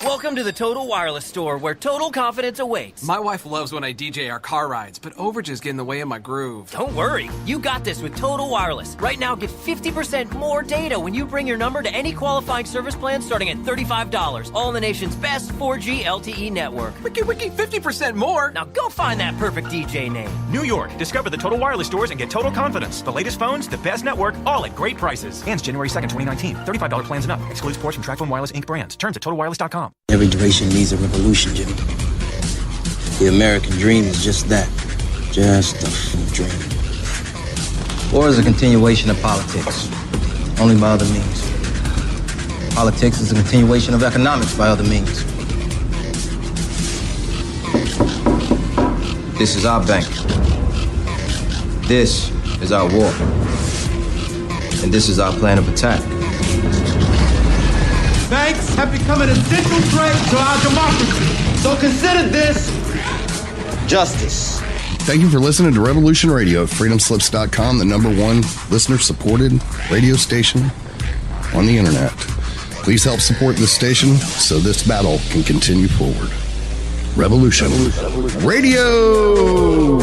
Welcome to the Total Wireless Store, where total confidence awaits. My wife loves when I DJ our car rides, but overages get in the way of my groove. Don't worry, you got this with Total Wireless. Right now, get 50% more data when you bring your number to any qualifying service plan starting at $35. All in the nation's best 4G LTE network. Wiki, 50% more? Now go find that perfect DJ name. New York, discover the Total Wireless stores and get total confidence. The latest phones, the best network, all at great prices. Ends January 2nd, 2019. $35 plans and up. Excludes ports from TracFone Wireless Inc. brands. Terms at TotalWireless.com. Every duration needs a revolution, Jimmy. The American dream is just that. Just a dream. War is a continuation of politics, only by other means. Politics is a continuation of economics by other means. This is our bank. This is our war. And this is our plan of attack. Banks have become an essential threat to our democracy. So consider this justice. Thank you for listening to Revolution Radio at freedomslips.com, the #1 listener-supported radio station on the internet. Please help support this station so this battle can continue forward. Revolution Radio!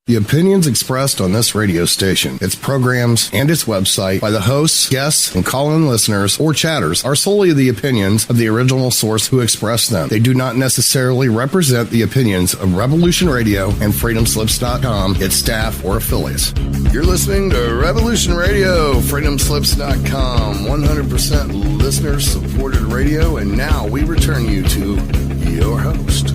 The opinions expressed on this radio station, its programs, and its website by the hosts, guests, and call-in listeners or chatters are solely the opinions of the original source who expressed them. They do not necessarily represent the opinions of Revolution Radio and freedomslips.com, its staff, or affiliates. You're listening to Revolution Radio, freedomslips.com, 100% listener-supported radio, and now we return you to your host.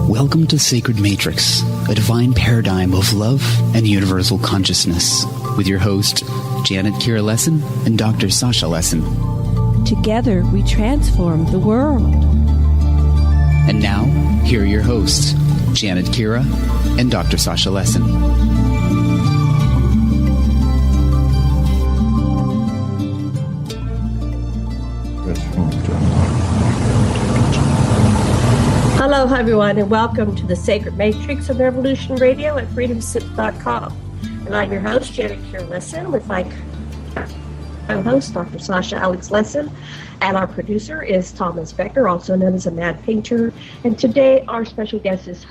Welcome to Sacred Matrix, a divine paradigm of love and universal consciousness, with your host, Janet Kira Lessin and Dr. Sasha Lessin. Together, we transform the world. And now, here are your hosts, Janet Kira and Dr. Sasha Lessin. Hello, everyone, and welcome to the Sacred Matrix of Revolution Radio at freedomslips.com. And I'm your host, Janet Kira Lessin, with my co-host, Dr. Sasha Alex Lessin, and our producer is Thomas Becker, also known as a Mad Painter. And today, our special guest is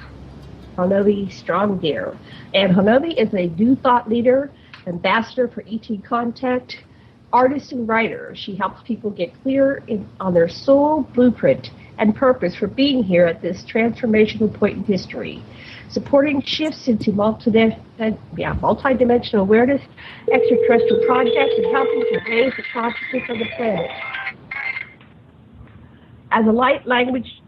Honovi Strongdeer. And Honovi is a new thought leader, ambassador for ET Contact, artist and writer. She helps people get clear on their soul blueprint and purpose for being here at this transformational point in history, supporting shifts into multidimensional awareness, extraterrestrial contact, and helping to raise the consciousness of the planet. As a light language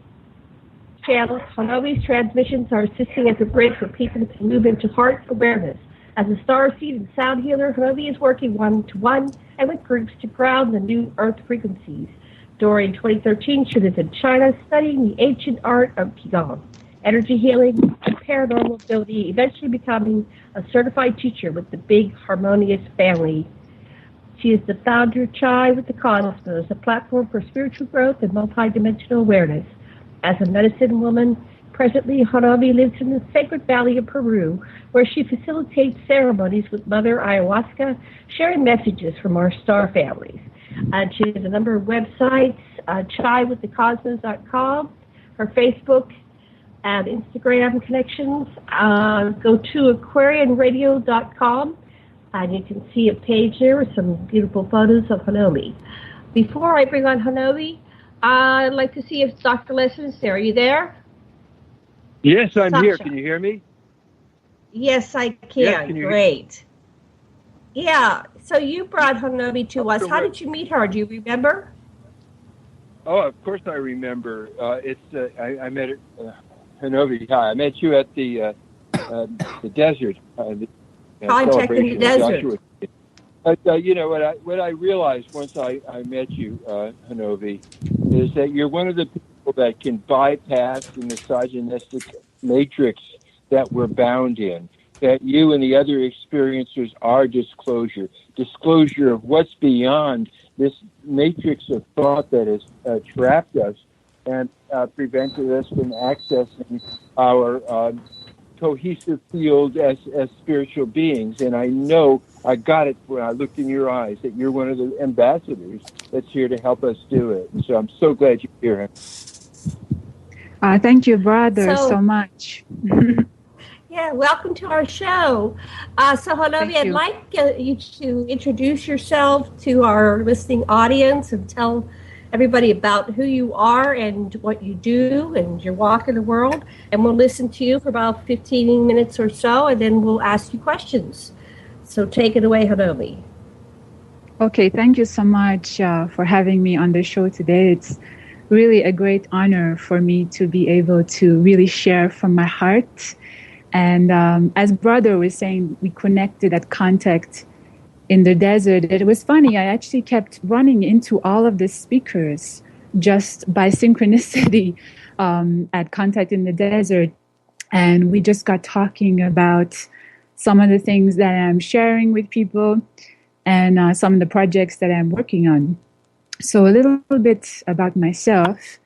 channel, Honovi's transmissions are assisting as a bridge for people to move into heart awareness. As a star seed and sound healer, Honovi is working one-to-one and with groups to ground the new earth frequencies. During 2013, she lived in China studying the ancient art of Qigong, energy healing, and paranormal ability, eventually becoming a certified teacher with the Big Harmonious family. She is the founder of Chai with the Cosmos, a platform for spiritual growth and multidimensional awareness. As a medicine woman, presently Honovi lives in the Sacred Valley of Peru, where she facilitates ceremonies with Mother Ayahuasca, sharing messages from our star families. She has a number of websites, chaiwiththecosmos.com, her Facebook and Instagram connections. Go to aquarianradio.com, and you can see a page there with some beautiful photos of Honovi. Before I bring on Honovi, I'd like to see if Dr. Lessin is there. Are you there? Yes, I'm Sasha. here. Can you hear me? Yes, I can. Yes, can you Great. Yeah, so you brought Honovi to us. How did you meet her? Do you remember? Oh, of course I remember. I met Honovi. Hi, I met you at the desert. Contact in the desert. But what I realized once I met you, Honovi, is that you're one of the people that can bypass the misogynistic matrix that we're bound in. that you and the other experiencers are disclosure of what's beyond this matrix of thought that has trapped us and prevented us from accessing our cohesive field as spiritual beings. And I know I got it when I looked in your eyes that you're one of the ambassadors that's here to help us do it. So I'm so glad you're here. Thank you, brother, so much. Yeah, welcome to our show. So, Honovi, I'd like you to introduce yourself to our listening audience and tell everybody about who you are and what you do and your walk in the world. And we'll listen to you for about 15 minutes or so, and then we'll ask you questions. So take it away, Honovi. Okay, thank you so much for having me on the show today. It's really a great honor for me to be able to really share from my heart. And as brother was saying, we connected at Contact in the desert. It was funny. I actually kept running into all of the speakers just by synchronicity at Contact in the desert. And we just got talking about some of the things that I'm sharing with people and some of the projects that I'm working on. So a little bit about myself.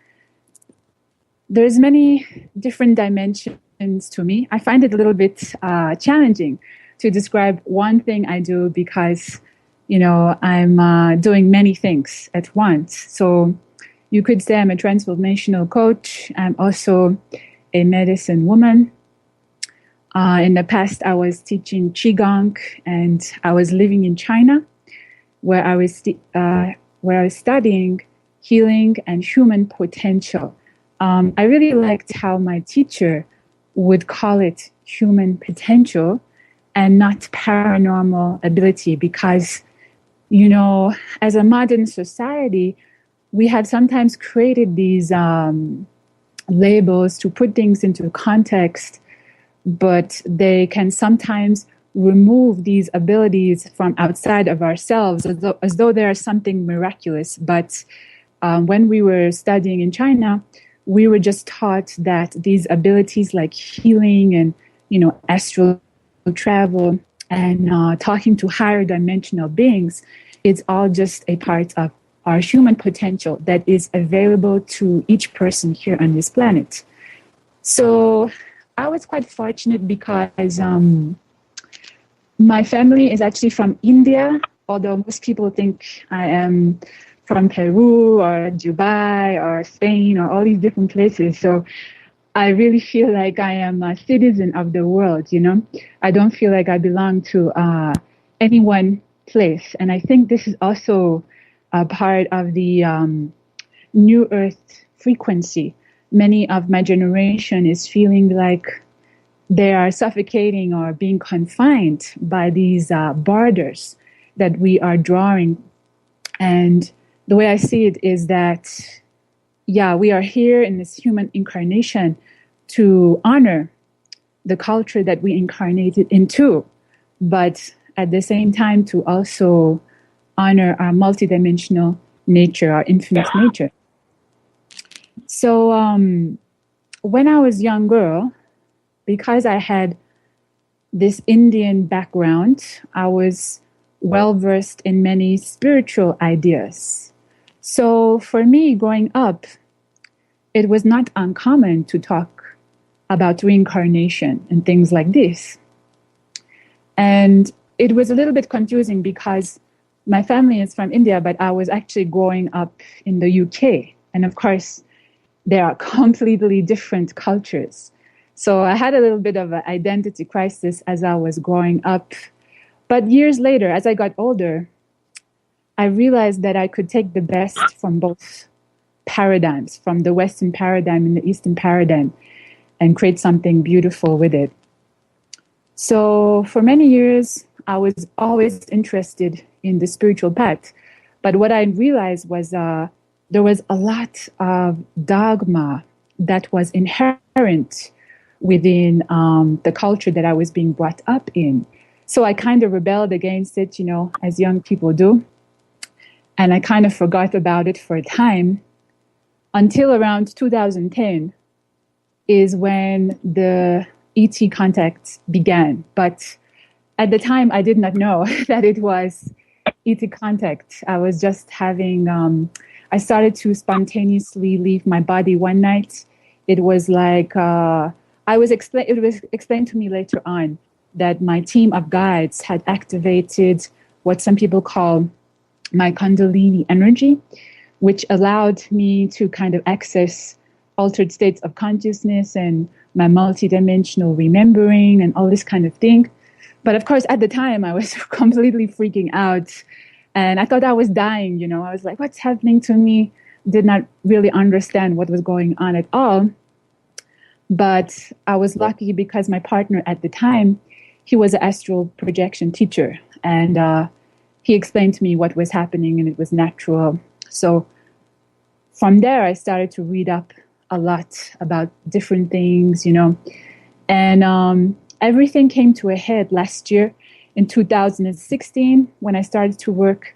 There's many different dimensions to me. I find it a little bit challenging to describe one thing I do because, I'm doing many things at once. So you could say I'm a transformational coach. I'm also a medicine woman. In the past, I was teaching Qigong, and I was living in China, where I was studying healing and human potential. I really liked how my teacher would call it human potential and not paranormal ability because, as a modern society, we have sometimes created these labels to put things into context, but they can sometimes remove these abilities from outside of ourselves as though there is something miraculous. But when we were studying in China, we were just taught that these abilities like healing and, astral travel and talking to higher dimensional beings, it's all just a part of our human potential that is available to each person here on this planet. So I was quite fortunate because my family is actually from India, although most people think I am from Peru or Dubai or Spain or all these different places. So I really feel like I am a citizen of the world, I don't feel like I belong to any one place. And I think this is also a part of the New Earth frequency. Many of my generation is feeling like they are suffocating or being confined by these borders that we are drawing. And the way I see it is that, we are here in this human incarnation to honor the culture that we incarnated into, but at the same time to also honor our multidimensional nature, our infinite nature. So when I was a young girl, because I had this Indian background, I was well versed in many spiritual ideas. So for me, growing up, it was not uncommon to talk about reincarnation and things like this. And it was a little bit confusing because my family is from India, but I was actually growing up in the UK. And of course, there are completely different cultures. So I had a little bit of an identity crisis as I was growing up. But years later, as I got older, I realized that I could take the best from both paradigms, from the Western paradigm and the Eastern paradigm, and create something beautiful with it. So for many years, I was always interested in the spiritual path. But what I realized was there was a lot of dogma that was inherent within the culture that I was being brought up in. So I kind of rebelled against it, as young people do. And I kind of forgot about it for a time until around 2010 is when the ET contact began. But at the time, I did not know that it was ET contact. I was just having, I started to spontaneously leave my body one night. It was like, it was explained to me later on that my team of guides had activated what some people call my Kundalini energy, which allowed me to kind of access altered states of consciousness and my multidimensional remembering and all this kind of thing. But of course, at the time, I was completely freaking out. And I thought I was dying, you know. I was like, what's happening to me? Did not really understand what was going on at all. But I was lucky because my partner at the time, he was an astral projection teacher. And he explained to me what was happening, and it was natural. So from there, I started to read up a lot about different things, you know. And everything came to a head last year in 2016 when I started to work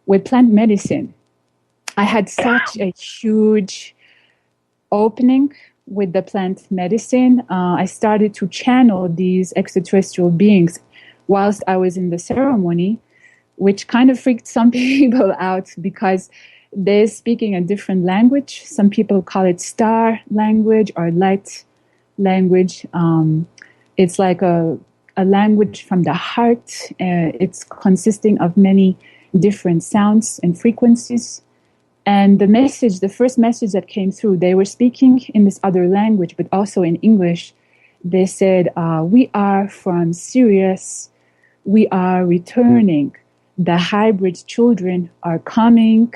with plant medicine. I had such a huge opening with the plant medicine. I started to channel these extraterrestrial beings whilst I was in the ceremony, which kind of freaked some people out because they're speaking a different language. Some people call it star language or light language. It's like a language from the heart. It's consisting of many different sounds and frequencies. And the first message that came through, they were speaking in this other language, but also in English. They said, we are from Sirius. We are returning. The hybrid children are coming.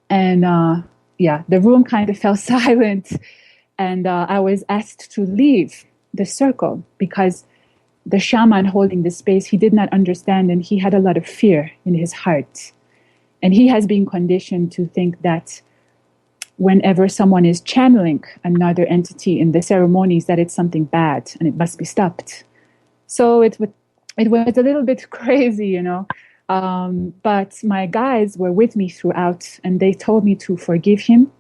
And the room kind of fell silent. And I was asked to leave the circle because the shaman holding the space, he did not understand, and he had a lot of fear in his heart. And he has been conditioned to think that whenever someone is channeling another entity in the ceremonies, that it's something bad and it must be stopped. So it was a little bit crazy, you know. But my guides were with me throughout, and they told me to forgive him.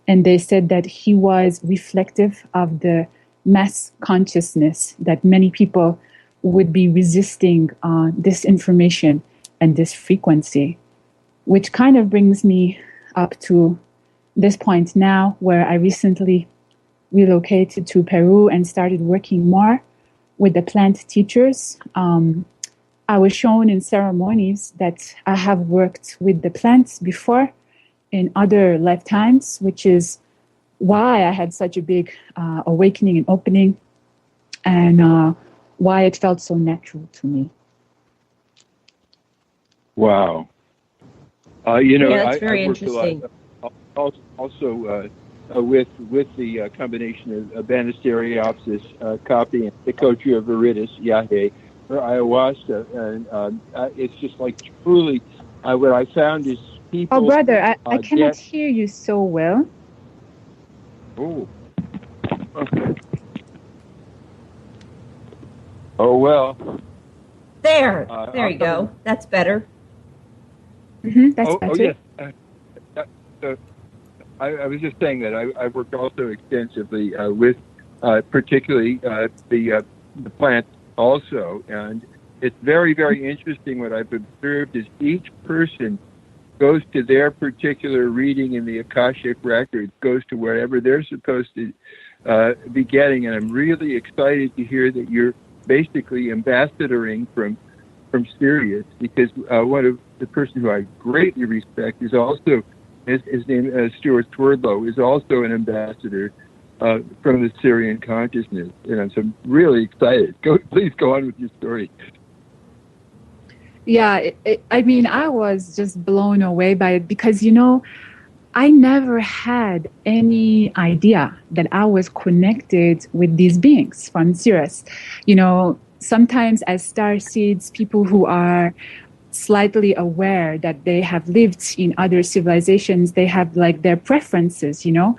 And they said that he was reflective of the mass consciousness, that many people would be resisting this information and this frequency, which kind of brings me up to this point now where I recently relocated to Peru and started working more with the plant teachers. I was shown in ceremonies that I have worked with the plants before in other lifetimes, which is why I had such a big awakening and opening, and why it felt so natural to me. Wow. That's very I worked interesting. A lot, also with the combination of Banisteriopsis, copy, and Dicotra viridis, Yahe, or Ayahuasca, and it's just like truly, what I found is people. Oh, brother, I cannot hear you so well. Oh. Oh well. There you go. That's better. Mm-hmm, that's better. Oh yes. I was just saying that I worked also extensively with particularly the plants also, and it's very, very interesting. What I've observed is each person goes to their particular reading in the Akashic records, goes to wherever they're supposed to be getting, and I'm really excited to hear that you're basically ambassadoring from Sirius, because one of the person who I greatly respect is also, his name Stuart Swerdlow, is also an ambassador from the Syrian consciousness, and so I'm really excited. Please go on with your story. Yeah, I mean, I was just blown away by it because, you know, I never had any idea that I was connected with these beings from Sirius. You know, sometimes as star seeds, people who are slightly aware that they have lived in other civilizations, they have like their preferences, you know,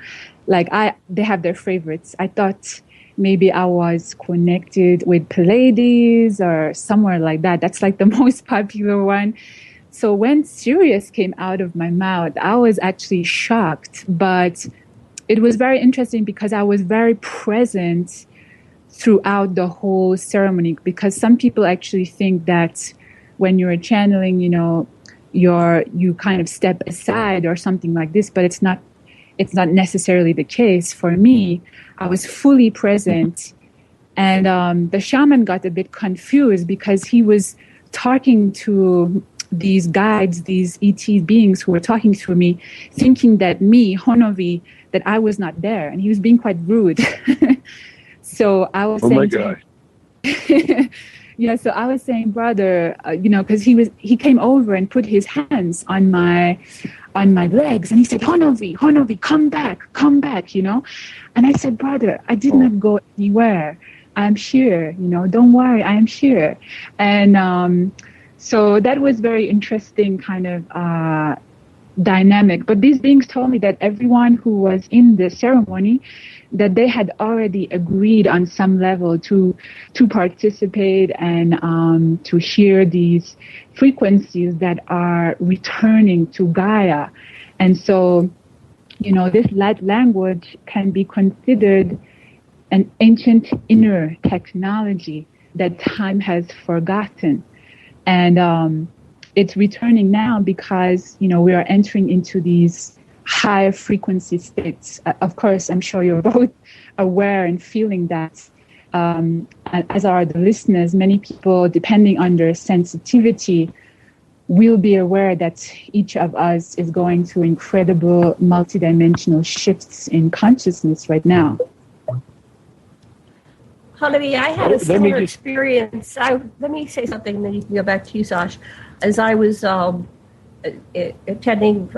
like they have their favorites. I thought maybe I was connected with Pleiades or somewhere like that. That's like the most popular one. So when Sirius came out of my mouth, I was actually shocked. But it was very interesting because I was very present throughout the whole ceremony, because some people actually think that when you're channeling, you kind of step aside or something like this, but it's not necessarily the case. For me, I was fully present, and the shaman got a bit confused because he was talking to these guides, these ET beings who were talking through me, thinking that me, Honovi, that I was not there, and he was being quite rude. So I was saying, oh my God. Yeah, so I was saying, brother, because he came over and put his hands on my legs, and he said, Honovi, come back, And I said, brother, I did not go anywhere. I'm here, don't worry, I am here. And so that was very interesting kind of dynamic. But these beings told me that everyone who was in the ceremony, that they had already agreed on some level to participate and to hear these frequencies that are returning to Gaia. And so, this light language can be considered an ancient inner technology that time has forgotten. And it's returning now because, we are entering into these higher frequency states. Of course, I'm sure you're both aware and feeling that, as are the listeners. Many people, depending on their sensitivity, will be aware that each of us is going through incredible multidimensional shifts in consciousness right now. Honovi, I had a similar experience. Let me say something, and then you can go back to you, Sasha. As I was attending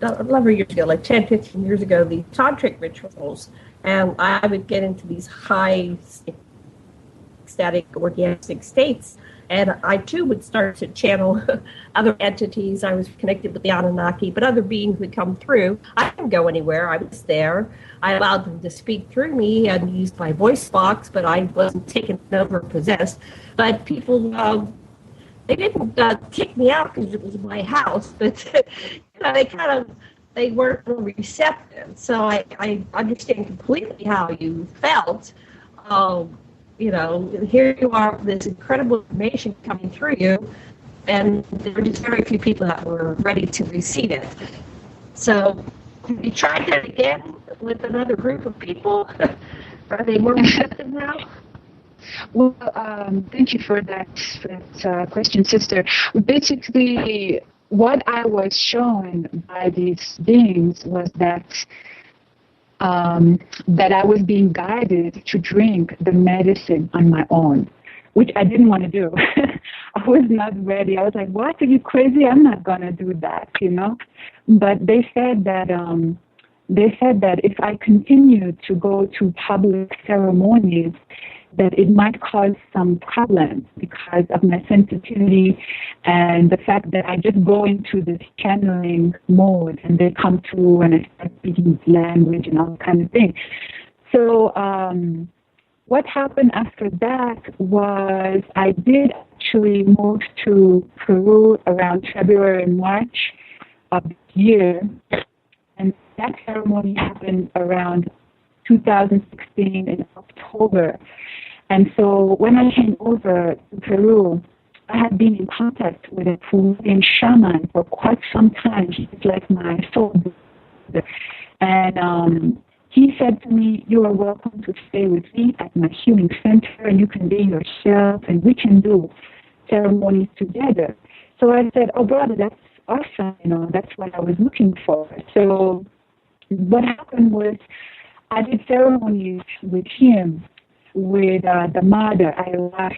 a number of years ago, like 10, 15 years ago, the tantric rituals, and I would get into these high ecstatic orgasmic states, and I too would start to channel other entities. I was connected with the Anunnaki, but other beings would come through. I didn't go anywhere. I was there. I allowed them to speak through me and used my voice box, but I wasn't taken over or possessed. But people, they didn't kick me out because it was my house, but they weren't receptive. So I understand completely how you felt. Here you are with this incredible information coming through you, and there were just very few people that were ready to receive it. So have you tried that again with another group of people? Are they more receptive now? Well, thank you for that question, sister. Basically, what I was shown by these beings was that I was being guided to drink the medicine on my own, which I didn't want to do. I was not ready. I was like, what? Are you crazy? I'm not going to do that, But they said that if I continued to go to public ceremonies, that it might cause some problems because of my sensitivity and the fact that I just go into this channeling mode and they come through and I start speaking language and all kind of thing. So what happened after that was I did actually move to Peru around February and March of the year, and that ceremony happened around 2016 in October. And so when I came over to Peru, I had been in contact with a Peruvian shaman for quite some time. He's like my soul brother. And he said to me, you are welcome to stay with me at my healing center, and you can be yourself, and we can do ceremonies together. So I said, oh, brother, that's awesome. That's what I was looking for. So what happened was I did ceremonies with him, with the mother, Ayahuasca,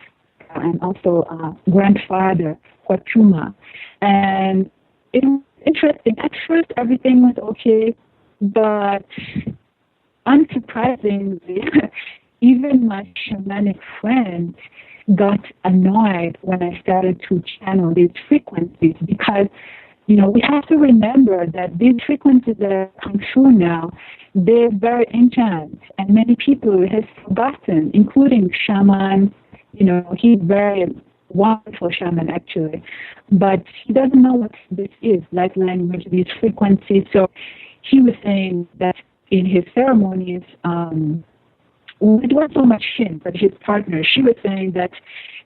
and also grandfather, Huachuma. And it was interesting. At first, everything was okay, but unsurprisingly, even my shamanic friends got annoyed when I started to channel these frequencies because, we have to remember that these frequencies that come through now, they're very ancient, and many people have forgotten, including shamans. He's very wonderful shaman, actually, but he doesn't know what this is, light language, these frequencies. So he was saying that in his ceremonies, it was so much him, but his partner, she was saying that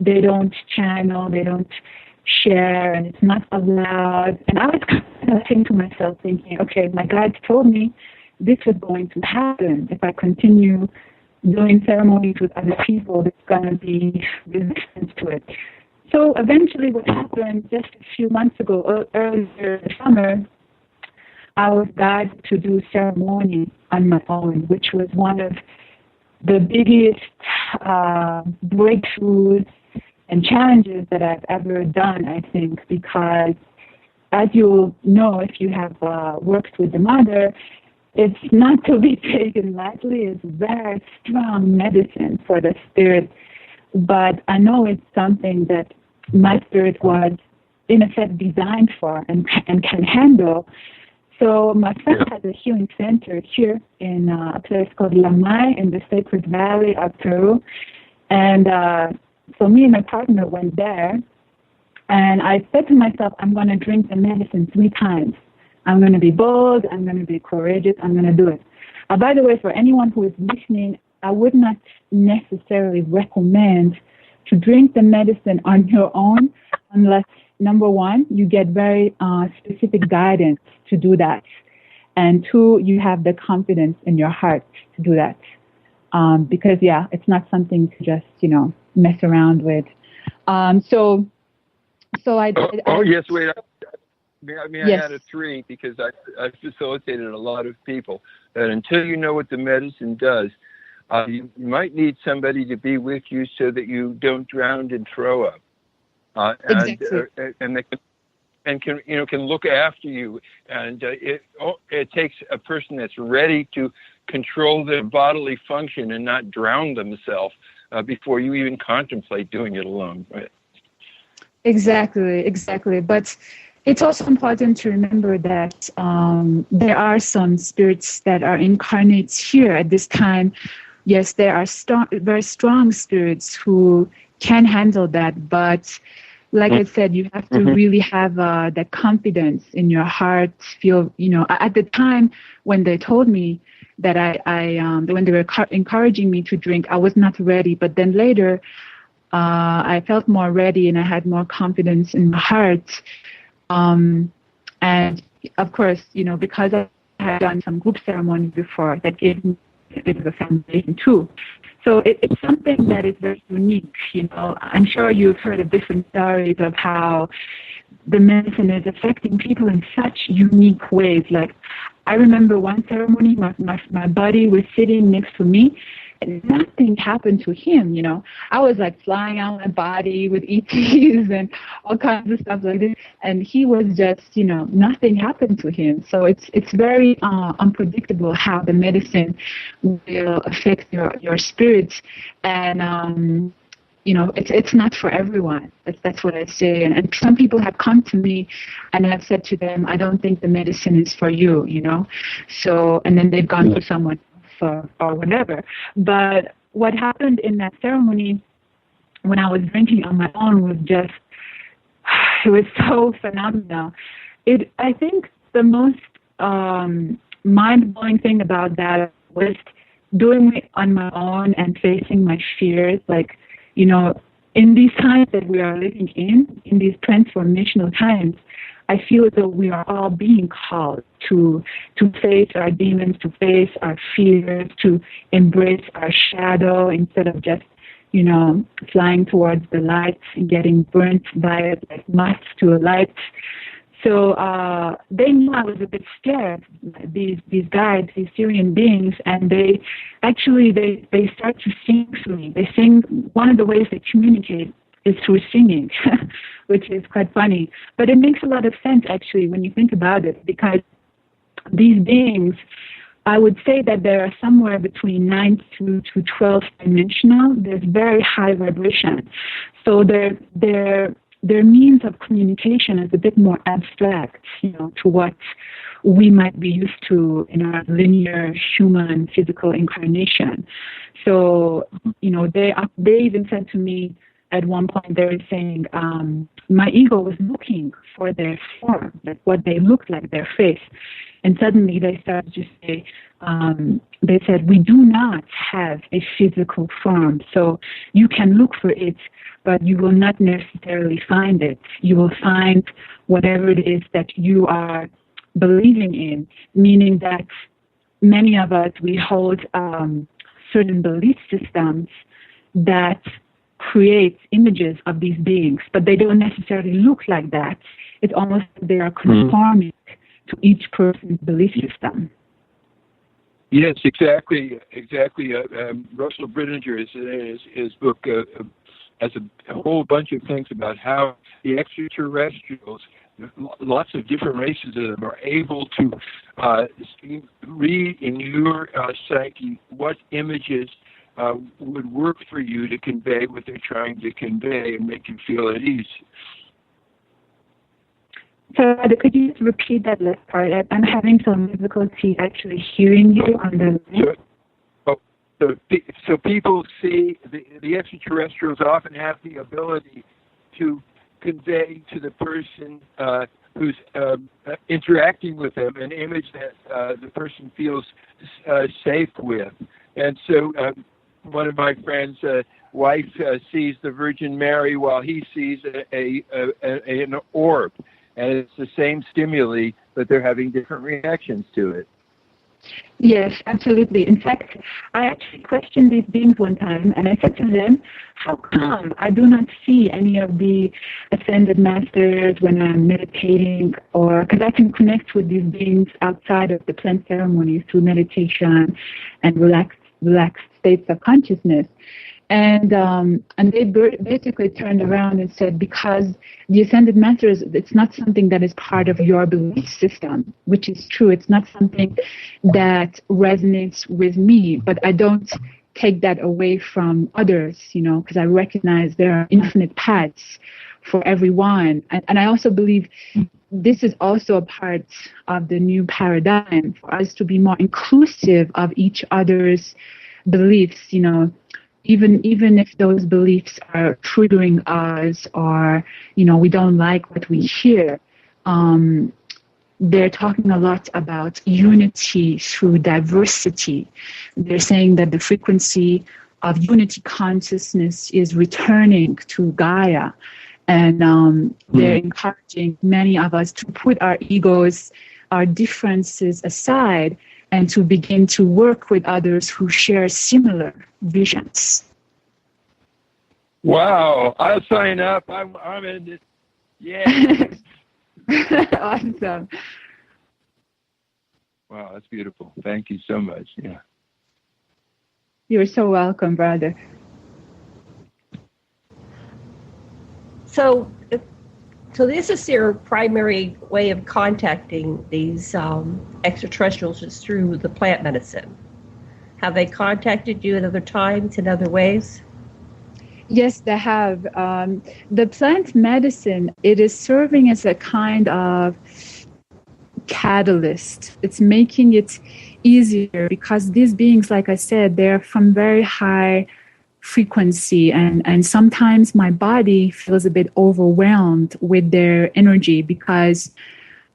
they don't channel, they don't share, and it's not allowed. And I was kind of thinking to myself, thinking, okay, my guides told me this was going to happen. If I continue doing ceremonies with other people, there's going to be resistance to it. So eventually what happened just a few months ago, earlier this summer, I was guided to do ceremony on my own, which was one of the biggest breakthroughs and challenges that I've ever done, I think, because as you know, if you have worked with the mother, it's not to be taken lightly. It's very strong medicine for the spirit. But I know it's something that my spirit was, in effect, designed for and can handle. So my friend has a healing center here in a place called Lamay in the Sacred Valley of Peru. And so me and my partner went there. And I said to myself, I'm going to drink the medicine 3 times. I'm going to be bold. I'm going to be courageous. I'm going to do it. By the way, for anyone who is listening, I would not necessarily recommend to drink the medicine on your own unless, number 1, you get very specific guidance to do that. And 2, you have the confidence in your heart to do that. Because, it's not something to just, mess around with. So I yes, wait. I had a 3 because I facilitated a lot of people that until you know what the medicine does, you might need somebody to be with you so that you don't drown and throw up. And they can look after you. And it takes a person that's ready to control their bodily function and not drown themselves before you even contemplate doing it alone. Right? Exactly. But it's also important to remember that there are some spirits that are incarnate here at this time. Yes, there are very strong spirits who can handle that. But like I said, you have to really have that confidence in your heart. Feel, at the time when they told me that when they were encouraging me to drink, I was not ready. But then later, I felt more ready and I had more confidence in my heart. And of course, because I had done some group ceremonies before, that gave me a bit of a foundation too. So it's something that is very unique. I'm sure you've heard of different stories of how the medicine is affecting people in such unique ways. Like, I remember one ceremony, my buddy was sitting next to me, and nothing happened to him. I was like flying out my body with ETs and all kinds of stuff like this, and he was just, nothing happened to him. So it's very unpredictable how the medicine will affect your spirit, and it's not for everyone. That's what I say. And some people have come to me and I've said to them, I don't think the medicine is for you, So, and then they've gone to someone else or whatever. But what happened in that ceremony when I was drinking on my own was it was so phenomenal. I think the most mind-blowing thing about that was doing it on my own and facing my fears, like, in these times that we are living in these transformational times, I feel as though we are all being called to face our demons, to face our fears, to embrace our shadow instead of just, flying towards the light and getting burnt by it like moths to a light. So they knew I was a bit scared, these guides, these Syrian beings, and they start to sing to me. They sing. One of the ways they communicate is through singing, which is quite funny. But it makes a lot of sense, actually, when you think about it, because these beings, I would say that they are somewhere between 9 to 12 dimensional. There's very high vibration. So their means of communication is a bit more abstract, to what we might be used to in our linear human physical incarnation. So, they even said to me at one point, they were saying, my ego was looking for their form, like what they looked like, their face. And suddenly they started to say, they said, we do not have a physical form. So you can look for it, but you will not necessarily find it. You will find whatever it is that you are believing in, meaning that many of us, we hold certain belief systems that create images of these beings, but they don't necessarily look like that. It's almost like they are conforming to each person's belief system. Yes, exactly. Russell Brittinger, his book has a whole bunch of things about how the extraterrestrials, lots of different races of them, are able to read in your psyche what images would work for you to convey what they're trying to convey and make you feel at ease. So could you just repeat that last part? I'm having some difficulty actually hearing you on the... So people see the extraterrestrials often have the ability to convey to the person who's interacting with them an image that the person feels safe with. And so one of my friends' wife sees the Virgin Mary while he sees an orb. And it's the same stimuli, but they're having different reactions to it. Yes, absolutely. In fact, I actually questioned these beings one time, and I said to them, how come I do not see any of the ascended masters when I'm meditating, or because I can connect with these beings outside of the plant ceremonies through meditation and relaxed states of consciousness. And they basically turned around and said, because the ascended masters, it's not something that is part of your belief system, which is true. It's not something that resonates with me, but I don't take that away from others, because I recognize there are infinite paths for everyone. And I also believe this is also a part of the new paradigm for us to be more inclusive of each other's beliefs, even if those beliefs are triggering us, or, we don't like what we hear. They're talking a lot about unity through diversity. They're saying that the frequency of unity consciousness is returning to Gaia. And they're encouraging many of us to put our egos, our differences aside, and to begin to work with others who share similar visions. Wow, I'll sign up. I'm in this. Yeah. Awesome. Wow, that's beautiful. Thank you so much. Yeah. You're so welcome, brother. So this is your primary way of contacting these extraterrestrials, is through the plant medicine. Have they contacted you at other times in other ways? Yes, they have. The plant medicine, it is serving as a kind of catalyst. It's making it easier because these beings, like I said, they're from very high frequency, and sometimes my body feels a bit overwhelmed with their energy because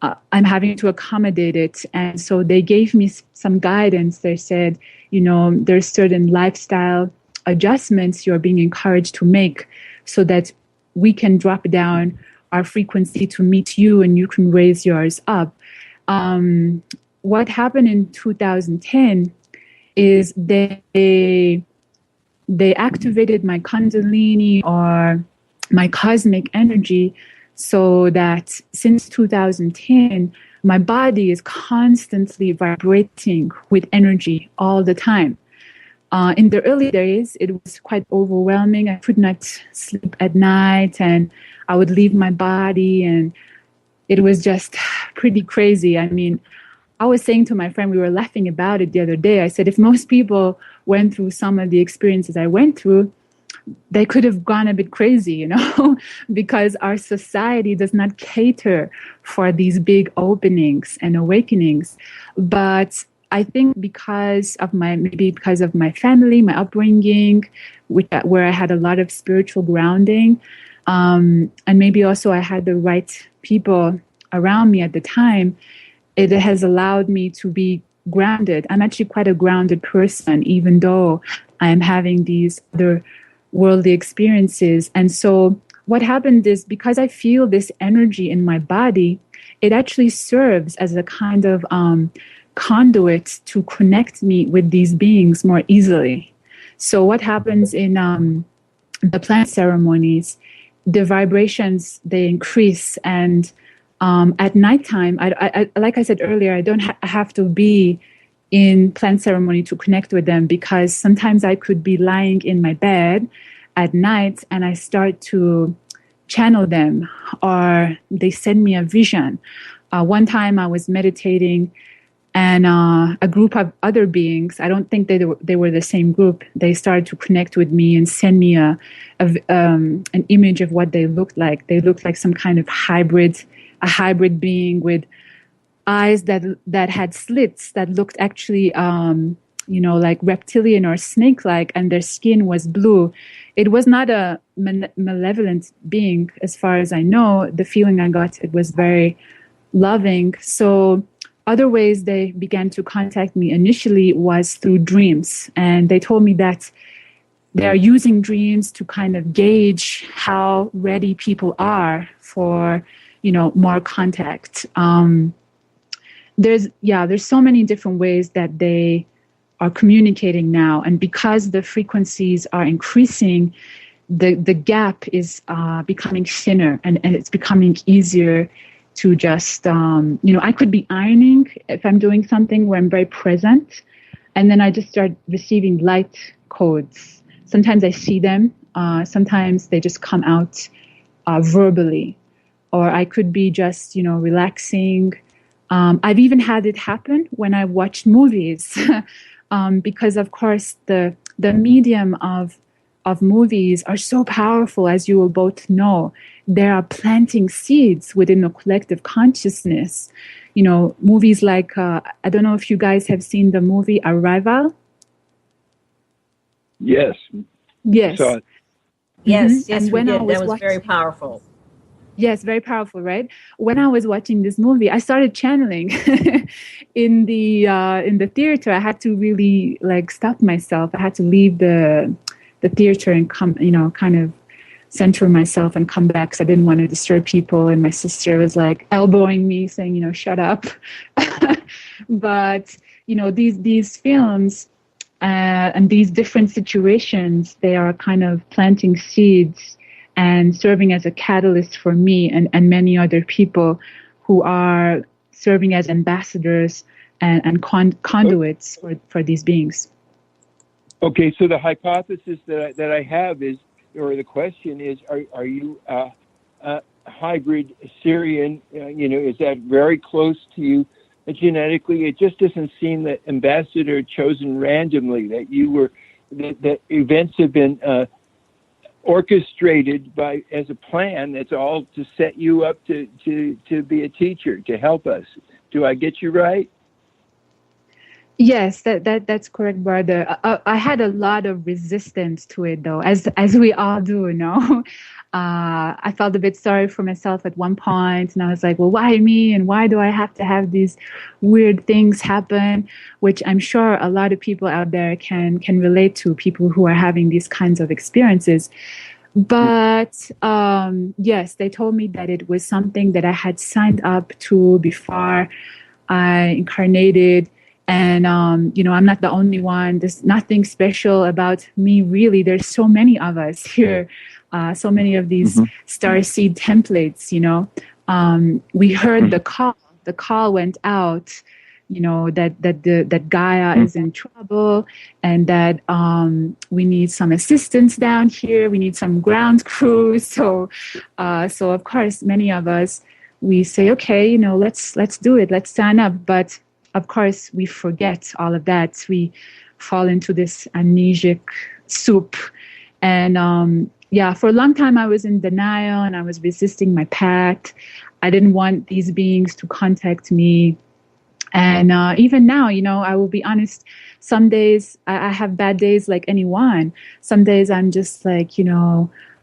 I'm having to accommodate it. And so they gave me some guidance. They said, there's certain lifestyle adjustments you're being encouraged to make so that we can drop down our frequency to meet you and you can raise yours up. What happened in 2010 is they activated my Kundalini, or my cosmic energy, so that since 2010, my body is constantly vibrating with energy all the time. In the early days, it was quite overwhelming. I could not sleep at night, and I would leave my body, and it was just pretty crazy. I mean, I was saying to my friend, we were laughing about it the other day. I said, if most people went through some of the experiences I went through, they could have gone a bit crazy, because our society does not cater for these big openings and awakenings. But I think because of my family, my upbringing, where I had a lot of spiritual grounding, and maybe also I had the right people around me at the time, it has allowed me to be grounded. I'm actually quite a grounded person, even though I'm having these other worldly experiences. And so what happened is, because I feel this energy in my body, it actually serves as a kind of conduit to connect me with these beings more easily. So what happens in the plant ceremonies, the vibrations, they increase. And at nighttime, I like I said earlier, I don't have to be in plant ceremony to connect with them, because sometimes I could be lying in my bed at night and I start to channel them, or they send me a vision. One time I was meditating, and a group of other beings, I don't think they were the same group, they started to connect with me and send me an image of what they looked like. They looked like some kind of a hybrid being with eyes that had slits that looked actually, like reptilian or snake-like, and their skin was blue. It was not a malevolent being, as far as I know. The feeling I got, it was very loving. So other ways they began to contact me initially was through dreams. And they told me that they are using dreams to kind of gauge how ready people are for, more contact. There's so many different ways that they are communicating now. And because the frequencies are increasing, the gap is becoming thinner, and it's becoming easier to just, I could be ironing if I'm doing something where I'm very present, and then I just start receiving light codes. Sometimes I see them, sometimes they just come out verbally, or I could be just, relaxing. I've even had it happen when I watch movies, because of course the medium of movies are so powerful, as you will both know. They are planting seeds within the collective consciousness. Movies like, I don't know if you guys have seen the movie Arrival. Yes. Yes. Yes, yes, And we when did. I was That was watching, very powerful. yes, very powerful, right? When I was watching this movie, I started channeling in the theater. I had to really stop myself. I had to leave the theater and come, kind of center myself and come back, because I didn't want to disturb people. And my sister was elbowing me, saying, shut up. But, these films and these different situations, they are kind of planting seeds and serving as a catalyst for me and many other people who are serving as ambassadors and conduits for these beings. Okay, so the hypothesis that I have is, or the question is, are you a hybrid Syrian? Is that very close to you genetically? It just doesn't seem that ambassador chosen randomly, that you were, that events have been orchestrated as a plan that's all to set you up to be a teacher, to help us. Do I get you right? Yes, that's correct, brother. I had a lot of resistance to it, though, as we all do, I felt a bit sorry for myself at one point, and I was like, well, why me? And why do I have to have these weird things happen? Which I'm sure a lot of people out there can relate to, people who are having these kinds of experiences. But yes, they told me that it was something that I had signed up to before I incarnated. And, I'm not the only one. There's nothing special about me, really. There's so many of us here, so many of these starseed templates, We heard the call. The call went out, that Gaia is in trouble, and that we need some assistance down here. We need some ground crew. So of course, many of us, we say, okay, let's do it. Let's sign up. But of course, we forget all of that. We fall into this amnesiac soup. And for a long time, I was in denial and I was resisting my path. I didn't want these beings to contact me. And even now, I will be honest, some days I have bad days like anyone. Some days I'm just like,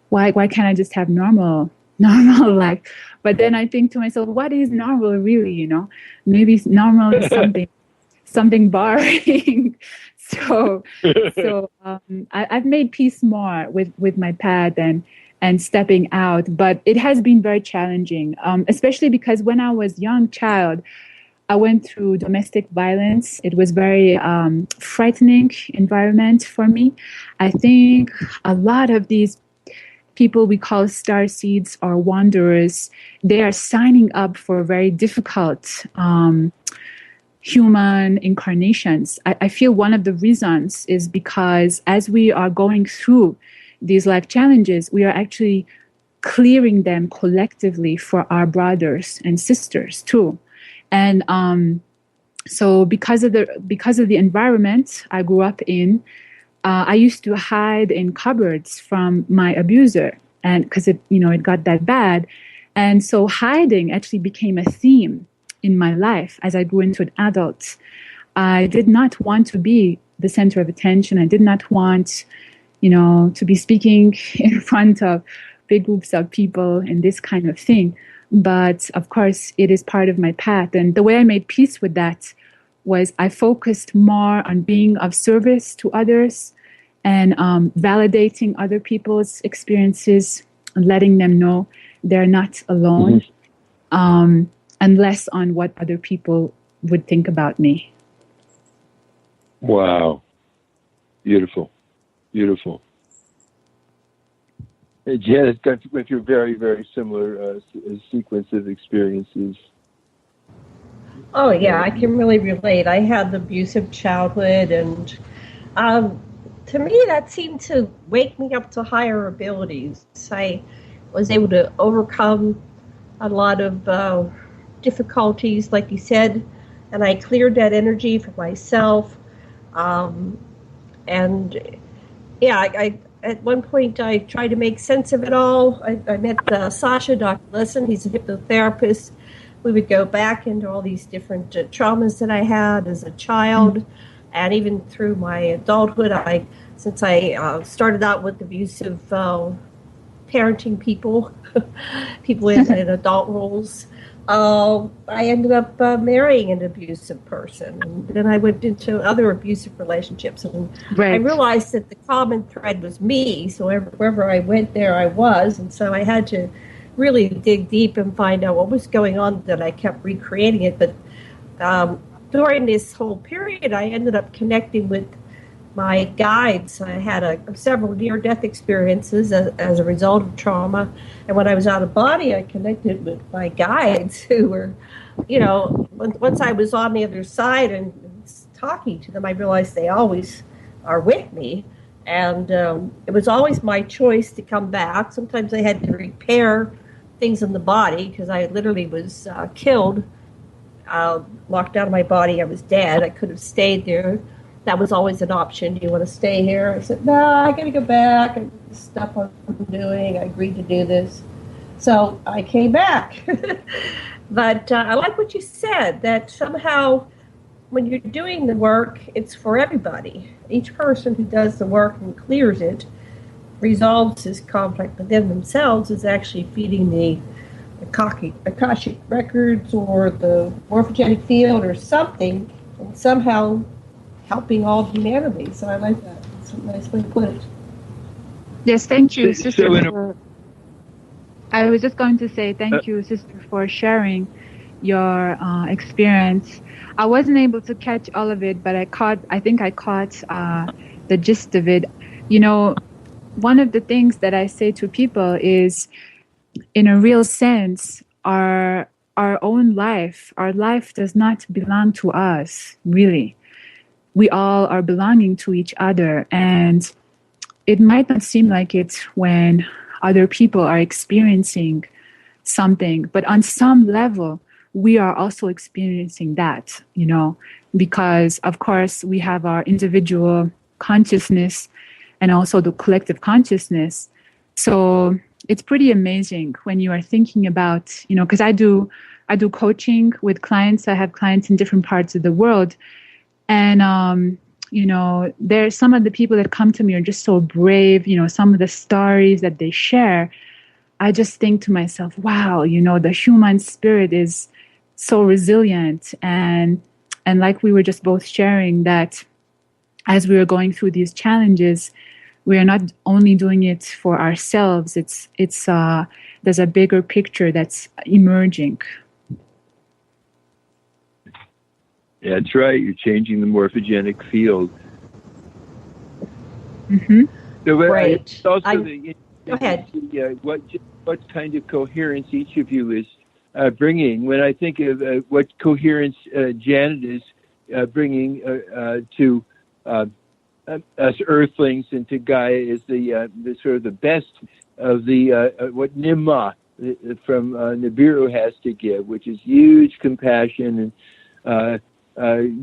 why can't I just have normal normal life. But then I think to myself, what is normal really? Maybe normal is something boring. so I've made peace more with my path and stepping out. But it has been very challenging, especially because when I was a young child, I went through domestic violence. It was very frightening environment for me. I think a lot of these people we call starseeds or wanderers, they are signing up for very difficult human incarnations. I feel one of the reasons is because as we are going through these life challenges, we are actually clearing them collectively for our brothers and sisters too. And so because of the environment I grew up in, I used to hide in cupboards from my abuser, and because it got that bad. And so hiding actually became a theme in my life as I grew into an adult. I did not want to be the center of attention. I did not want, to be speaking in front of big groups of people and this kind of thing. But of course, it is part of my path. And the way I made peace with that was I focused more on being of service to others and validating other people's experiences and letting them know they're not alone, and less on what other people would think about me. Wow. Beautiful. Beautiful. Janet went through very, very similar sequence of experiences. Oh, yeah, I can really relate. I had the abusive childhood, and to me, that seemed to wake me up to higher abilities. I was able to overcome a lot of difficulties, like you said, and I cleared that energy for myself. And yeah, I at one point I tried to make sense of it all. I met Sasha, Dr. Lesson. He's a hypnotherapist. We would go back into all these different traumas that I had as a child, and even through my adulthood. Since I started out with abusive parenting people in adult roles, I ended up marrying an abusive person, and then I went into other abusive relationships, and I realized that the common thread was me. So wherever I went, there I was, and so I had to really dig deep and find out what was going on, that I kept recreating it. But during this whole period, I ended up connecting with my guides. I had several near-death experiences as a result of trauma. And when I was out of body, I connected with my guides who were, once I was on the other side and talking to them, I realized they always are with me. And it was always my choice to come back. Sometimes I had to repair things in the body because I literally was killed, locked out of my body. I was dead. I could have stayed there. That was always an option. Do you want to stay here? I said, no, I got to go back. I stop what I'm doing. I agreed to do this. So I came back. But I like what you said, that somehow when you're doing the work, it's for everybody. Each person who does the work and clears it resolves his conflict within themselves is actually feeding the Akashic records or the morphogenic field or something, and somehow helping all humanity. So I like that. It's a nice way to put it. Yes, thank you, sister. I was just going to say thank you, sister, for sharing your experience. I wasn't able to catch all of it, but I think I caught the gist of it. One of the things that I say to people is, in a real sense, our own life, our life does not belong to us, really. We all are belonging to each other, and it might not seem like it when other people are experiencing something, but on some level, we are also experiencing that, because of course we have our individual consciousness and also the collective consciousness. So it's pretty amazing when you are thinking about, because I do coaching with clients. I have clients in different parts of the world. And, there's some of the people that come to me are just so brave. Some of the stories that they share I just think to myself, wow, the human spirit is so resilient. And like we were just both sharing, that as we were going through these challenges, we are not only doing it for ourselves. There's a bigger picture that's emerging. That's right. You're changing the morphogenic field. Mm-hmm. So, Right. Go ahead. What kind of coherence each of you is bringing. When I think of what coherence Janet is bringing to us Earthlings and to Gaia is the sort of the best of the what Nimma from Nibiru has to give, which is huge compassion and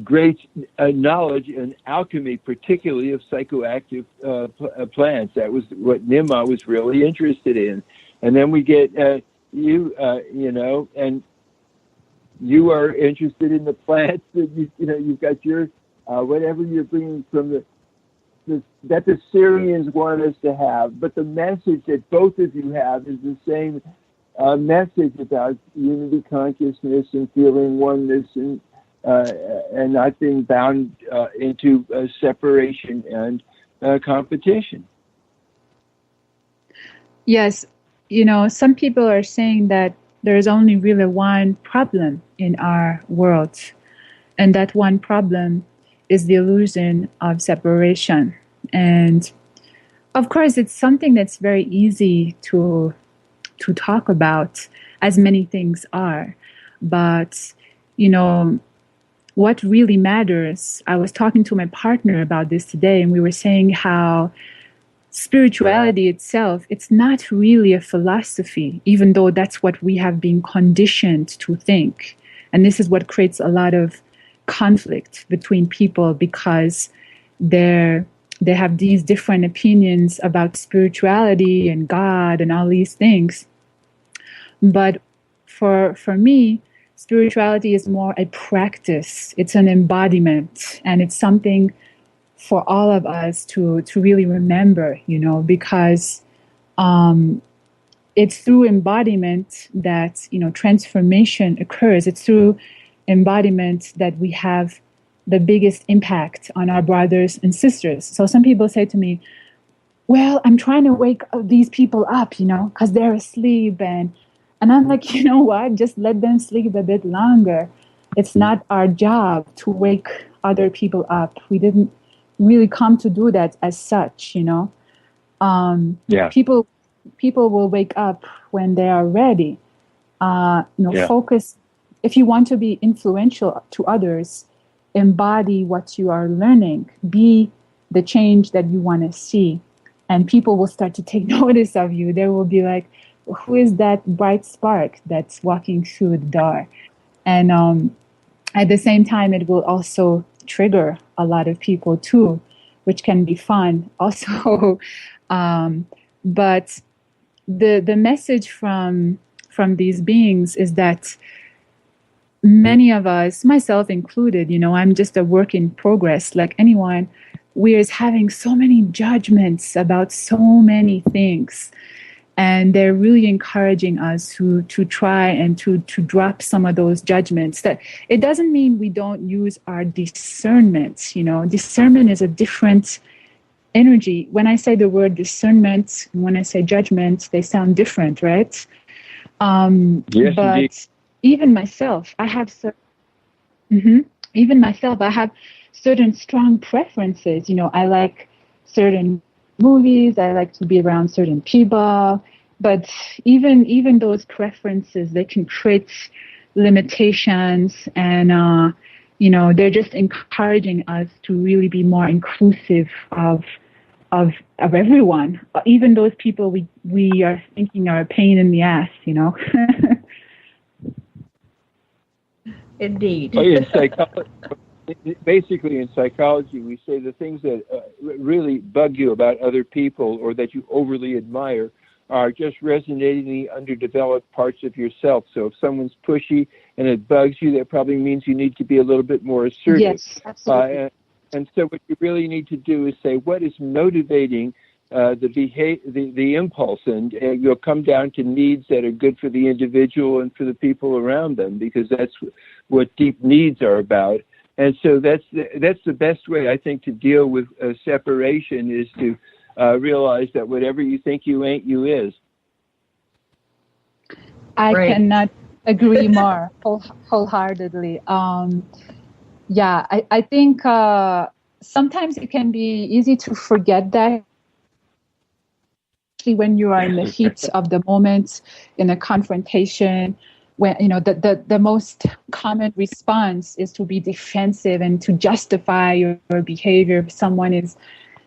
great knowledge and alchemy, particularly of psychoactive plants. That was what Nimma was really interested in. And then we get you and you are interested in the plants that you've got your whatever you're bringing from that the Syrians want us to have. But the message that both of you have is the same message about unity consciousness and feeling oneness and not being bound into separation and competition. Yes, some people are saying that there's only really one problem in our world, and that one problem is the illusion of separation. And of course, it's something that's very easy to talk about, as many things are. But, what really matters, I was talking to my partner about this today, and we were saying how spirituality itself, it's not really a philosophy, even though that's what we have been conditioned to think. And this is what creates a lot of conflict between people, because they have these different opinions about spirituality and God and all these things. But for me, spirituality is more a practice. It's an embodiment, and it's something for all of us to really remember, because it's through embodiment that, transformation occurs. It's through embodiment that we have the biggest impact on our brothers and sisters. So some people say to me, well, I'm trying to wake these people up, because they're asleep. And I'm like, you know what? Just let them sleep a bit longer. It's not our job to wake other people up. We didn't really come to do that as such, People will wake up when they are ready. Focus. If you want to be influential to others, embody what you are learning. Be the change that you want to see. And people will start to take notice of you. They will be like, who is that bright spark that's walking through the door? And at the same time, it will also trigger a lot of people too, which can be fun also. But the message from these beings is that many of us, myself included, I'm just a work in progress like anyone, we're having so many judgments about so many things. And they're really encouraging us to try and to drop some of those judgments. That it doesn't mean we don't use our discernment. Discernment is a different energy. When I say the word discernment, and when I say judgment, they sound different, right? Yes, but indeed. Even myself, I have certain strong preferences. I like certain movies, I like to be around certain people, but even those preferences, they can create limitations, and they're just encouraging us to really be more inclusive of everyone, even those people we are thinking are a pain in the ass, Indeed. Basically, in psychology, we say the things that really bug you about other people or that you overly admire are just resonating in the underdeveloped parts of yourself. So if someone's pushy and it bugs you, that probably means you need to be a little bit more assertive. Yes, absolutely. And so what you really need to do is say, what is motivating the impulse, and you'll come down to needs that are good for the individual and for the people around them, because that's what deep needs are about. And so that's the best way, I think, to deal with separation, is to realize that whatever you think you ain't, you is. I cannot agree more wholeheartedly. I think sometimes it can be easy to forget that, especially when you are in the heat of the moment, in a confrontation, when the most common response is to be defensive and to justify your behavior if someone is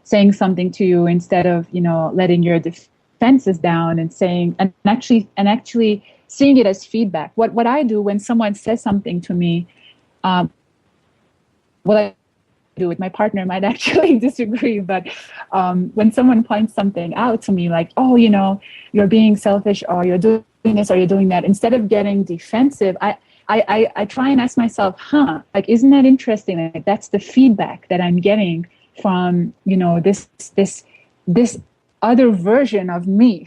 saying something to you, instead of letting your defenses down and saying and actually seeing it as feedback. What I do when someone says something to me, what I do with my partner might actually disagree, but when someone points something out to me, like, oh, you're being selfish, or you're doing this, or you're doing that, instead of getting defensive, I try and ask myself, like, isn't that interesting? Like, that's the feedback that I'm getting from this other version of me,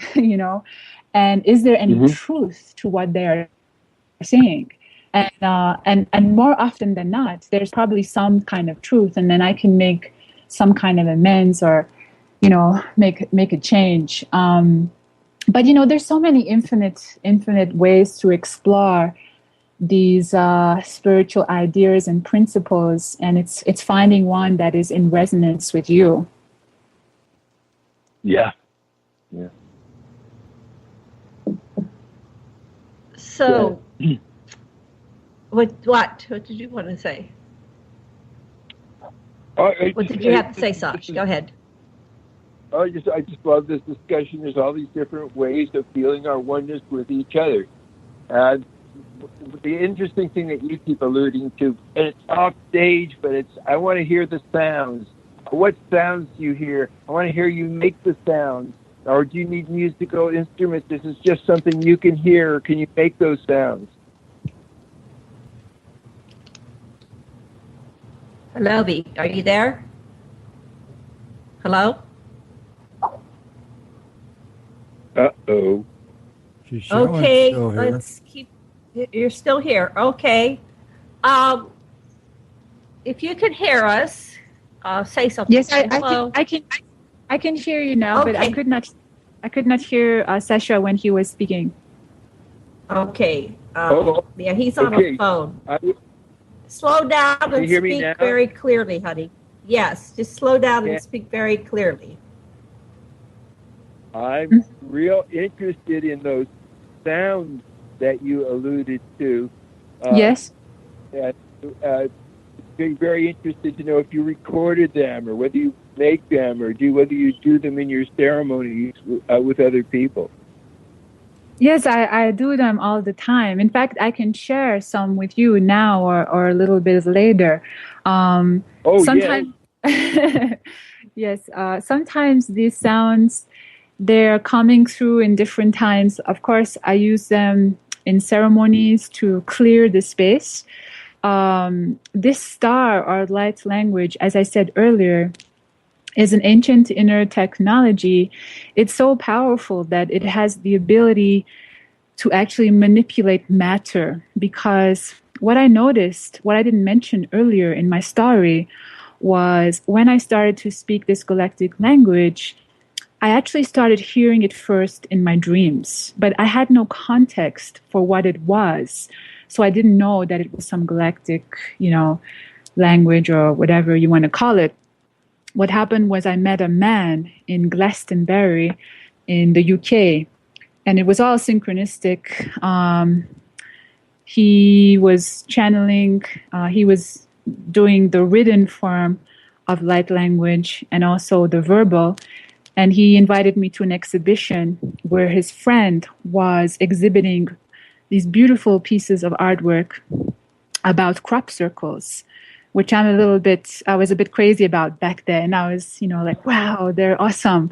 and is there any truth to what they're saying? And more often than not, there's probably some kind of truth, and then I can make some kind of amends, or make a change. But there's so many infinite ways to explore these spiritual ideas and principles, and it's finding one that is in resonance with you. Yeah. So, what did you want to say? What did you have to say, Sasha? Go ahead. I just love this discussion. There's all these different ways of feeling our oneness with each other. The interesting thing that you keep alluding to, and it's off stage, but I want to hear the sounds. What sounds do you hear? I want to hear you make the sounds. Or do you need musical instruments? This is just something you can hear. Or can you make those sounds? Honovi, are you there? Hello? Uh-oh. Okay, let's keep... You're still here. Okay. If you can hear us, say something. Yes, I can hear you now, okay. But I could not hear Sasha when he was speaking. Okay. Yeah, he's on a phone. Slow down and speak very clearly, honey. Yes, just slow down and speak very clearly. I'm real interested in those sounds that you alluded to. Yes. Very interested to know if you recorded them, or whether you make them, or whether you do them in your ceremonies with other people. Yes, I do them all the time. In fact, I can share some with you now, or a little bit later. Sometimes, yes. Sometimes these sounds, they're coming through in different times. Of course, I use them in ceremonies to clear the space. This star, or light language, as I said earlier, is an ancient inner technology. It's so powerful that it has the ability to actually manipulate matter, because what I noticed, what I didn't mention earlier in my story, was when I started to speak this galactic language, I actually started hearing it first in my dreams, but I had no context for what it was. So I didn't know that it was some galactic, language, or whatever you want to call it. What happened was I met a man in Glastonbury in the UK, and it was all synchronistic. He was channeling, he was doing the written form of light language and also the verbal. And he invited me to an exhibition where his friend was exhibiting these beautiful pieces of artwork about crop circles, which I was a bit crazy about back then. I was, like, wow, they're awesome.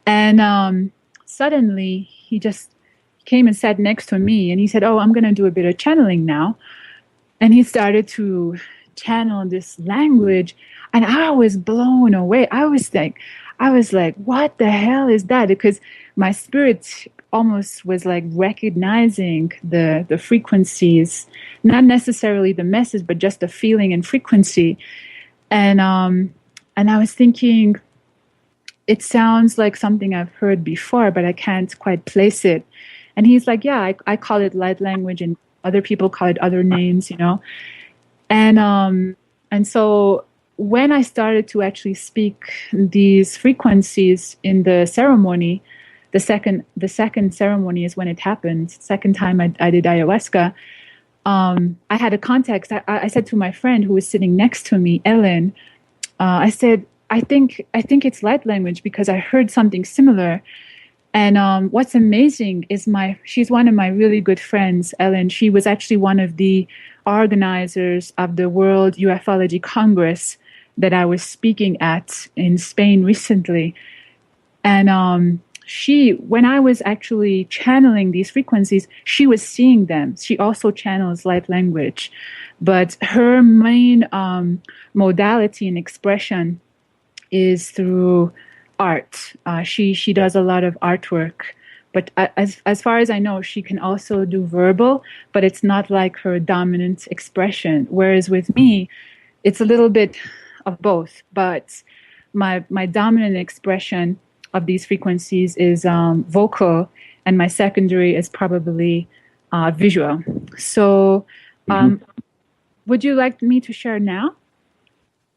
And suddenly he just came and sat next to me, and he said, oh, I'm going to do a bit of channeling now. And he started to channel this language, and I was blown away. I was like, I was like, what the hell is that? Because my spirit almost was like recognizing the frequencies, not necessarily the message, but just the feeling and frequency. And I was thinking, it sounds like something I've heard before, but I can't quite place it. And he's like, yeah, I call it light language, and other people call it other names, you know. And so when I started to actually speak these frequencies in the ceremony, the second ceremony is when it happened. Second time I did ayahuasca. I had a context. I said to my friend who was sitting next to me, Ellen, I said, I think it's light language because I heard something similar. And what's amazing is she's one of my really good friends, Ellen. She was actually one of the organizers of the World Ufology Congress that I was speaking at in Spain recently. And when I was actually channeling these frequencies, she was seeing them. She also channels light language. But her main modality and expression is through art. She does a lot of artwork. But as far as I know, she can also do verbal, but it's not like her dominant expression. Whereas with me, it's a little bit of both. But my dominant expression of these frequencies is vocal, and my secondary is probably visual. So would you like me to share now?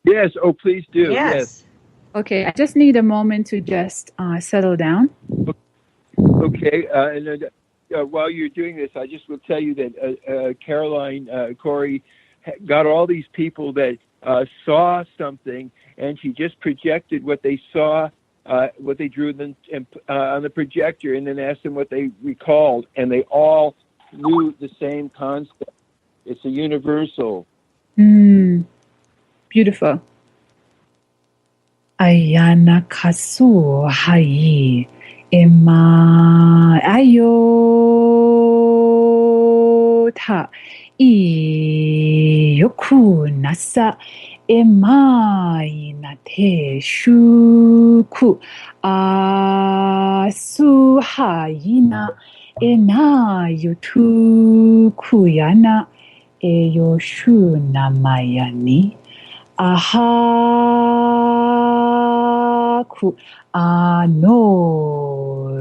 Yes. Oh, please do. Yes. Okay. I just need a moment to just settle down. Okay. While you're doing this, I just will tell you that Caroline Corey got all these people that saw something, and she just projected what they saw, what they drew them on the projector, and then asked them what they recalled, and they all knew the same concept. It's a universal. Beautiful. Ayana kasu hai ema ayota iyoku nasa ema inate shuku asu hayina ena yutu yana eyoshu namayani ahaku ano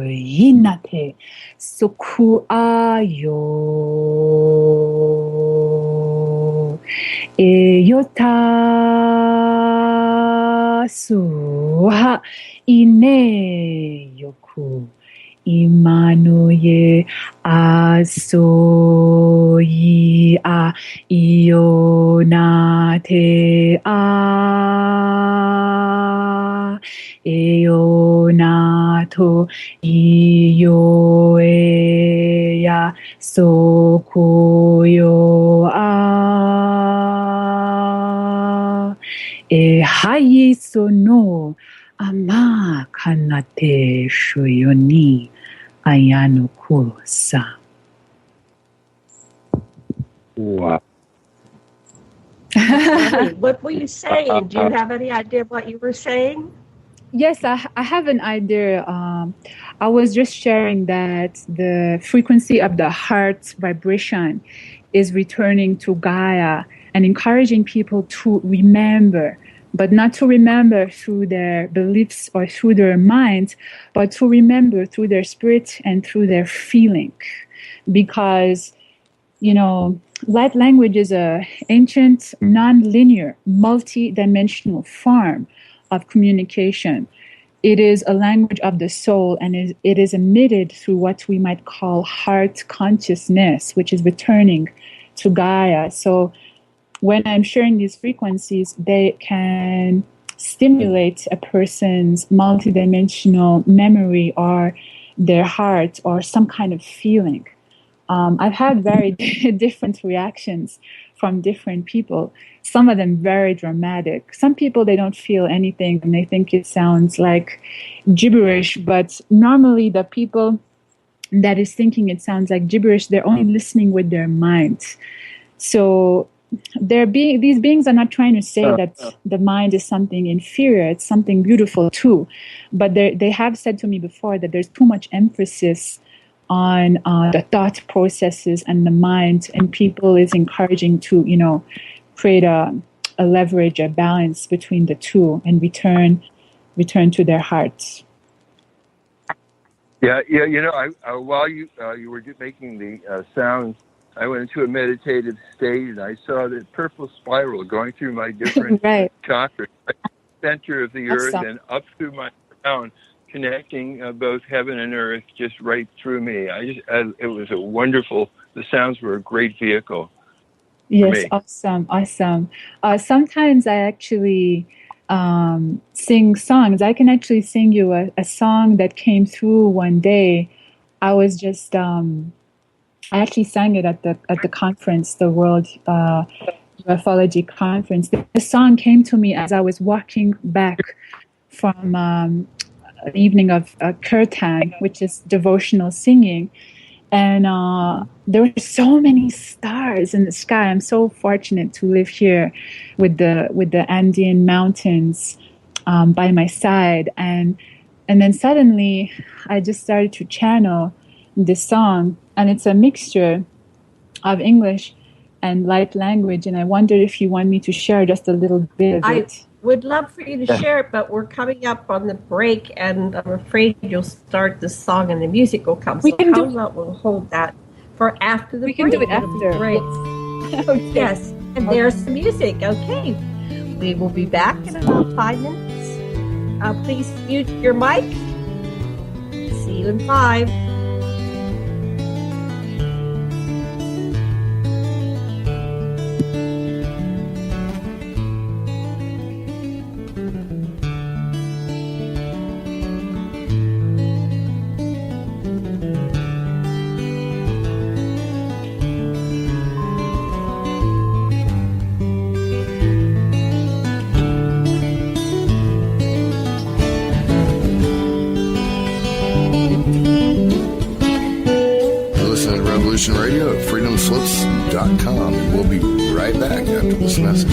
inate suku ayo eyota suha ine yoku Imanoye asoyi a ionate a eonato ioeya sokoyo a hayi sono ama kanate shuyoni ayano kusa. Wow. What were you saying? Do you have any idea what you were saying? Yes, I have an idea. I was just sharing that the frequency of the heart vibration is returning to Gaia and encouraging people to remember, but not to remember through their beliefs or through their minds, but to remember through their spirit and through their feeling. Because, you know, light language is an ancient, non-linear, multi-dimensional form of communication. It is a language of the soul, and it is emitted through what we might call heart consciousness, which is returning to Gaia. So when I'm sharing these frequencies, they can stimulate a person's multidimensional memory or their heart or some kind of feeling. I've had very different reactions from different people. Some of them very dramatic. Some people, they don't feel anything and they think it sounds like gibberish. But normally the people that is thinking it sounds like gibberish, they're only listening with their mind. So these beings are not trying to say that the mind is something inferior. It's something beautiful too. But they have said to me before that there's too much emphasis on the thought processes and the mind, and people is encouraging to, create a leverage, a balance between the two, and return to their hearts. Yeah. While you were making the sounds, I went into a meditative state, and I saw the purple spiral going through my different chakras, center of the earth and up through my crown, connecting both heaven and earth, just right through me. It was a wonderful. The sounds were a great vehicle. Yes, awesome. Sometimes I actually sing songs. I can actually sing you a song that came through one day. I was just I actually sang it at the conference, the World Ufology Conference. The song came to me as I was walking back from an evening of kirtan, which is devotional singing. And there were so many stars in the sky. I'm so fortunate to live here with the Andean mountains by my side. And then suddenly I just started to channel this song. And it's a mixture of English and light language. And I wondered if you want me to share just a little bit of it. I would love for you to share it, but we're coming up on the break, and I'm afraid you'll start the song and the music will come. How about we'll hold that for after the break? We can do it after. Great. Okay. Yes, and there's the music. Okay. We will be back in about 5 minutes. Please mute your mic. See you in 5. Radio at freedomslips.com, and we'll be right back after this message.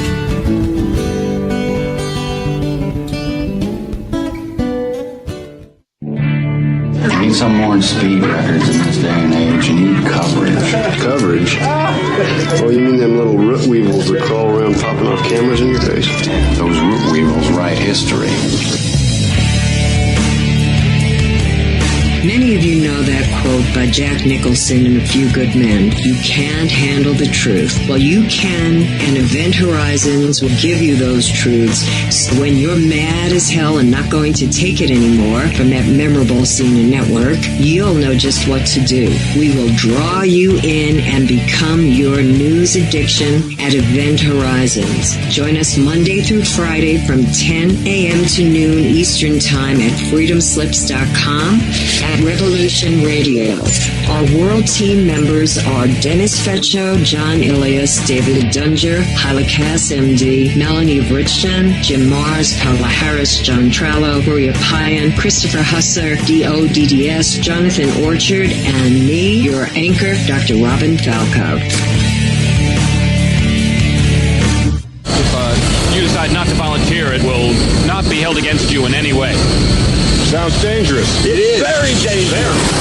You need some more speed records in this day and age. You need coverage. Coverage? Oh, you mean them little root weevils that crawl around popping off cameras in your face? Those root weevils write history. Many of you know that quote by Jack Nicholson in A Few Good Men, "You can't handle the truth." Well, you can, and Event Horizons will give you those truths. So when you're mad as hell and not going to take it anymore from that memorable CNN network, you'll know just what to do. We will draw you in and become your news addiction at Event Horizons. Join us Monday through Friday from 10 a.m. to noon Eastern Time at freedomslips.com. Revolution Radio. Our world team members are Dennis Fetcho, John Ilias, David Dunger, Halakas MD, Melanie Vrichjan, Jim Mars, Paula Harris, John Trallo, Maria Payan, Christopher Husser, DODDS, Jonathan Orchard, and me, your anchor, Dr. Robin Falco. If you decide not to volunteer, it will not be held against you in any way. Sounds dangerous. It is. Very dangerous.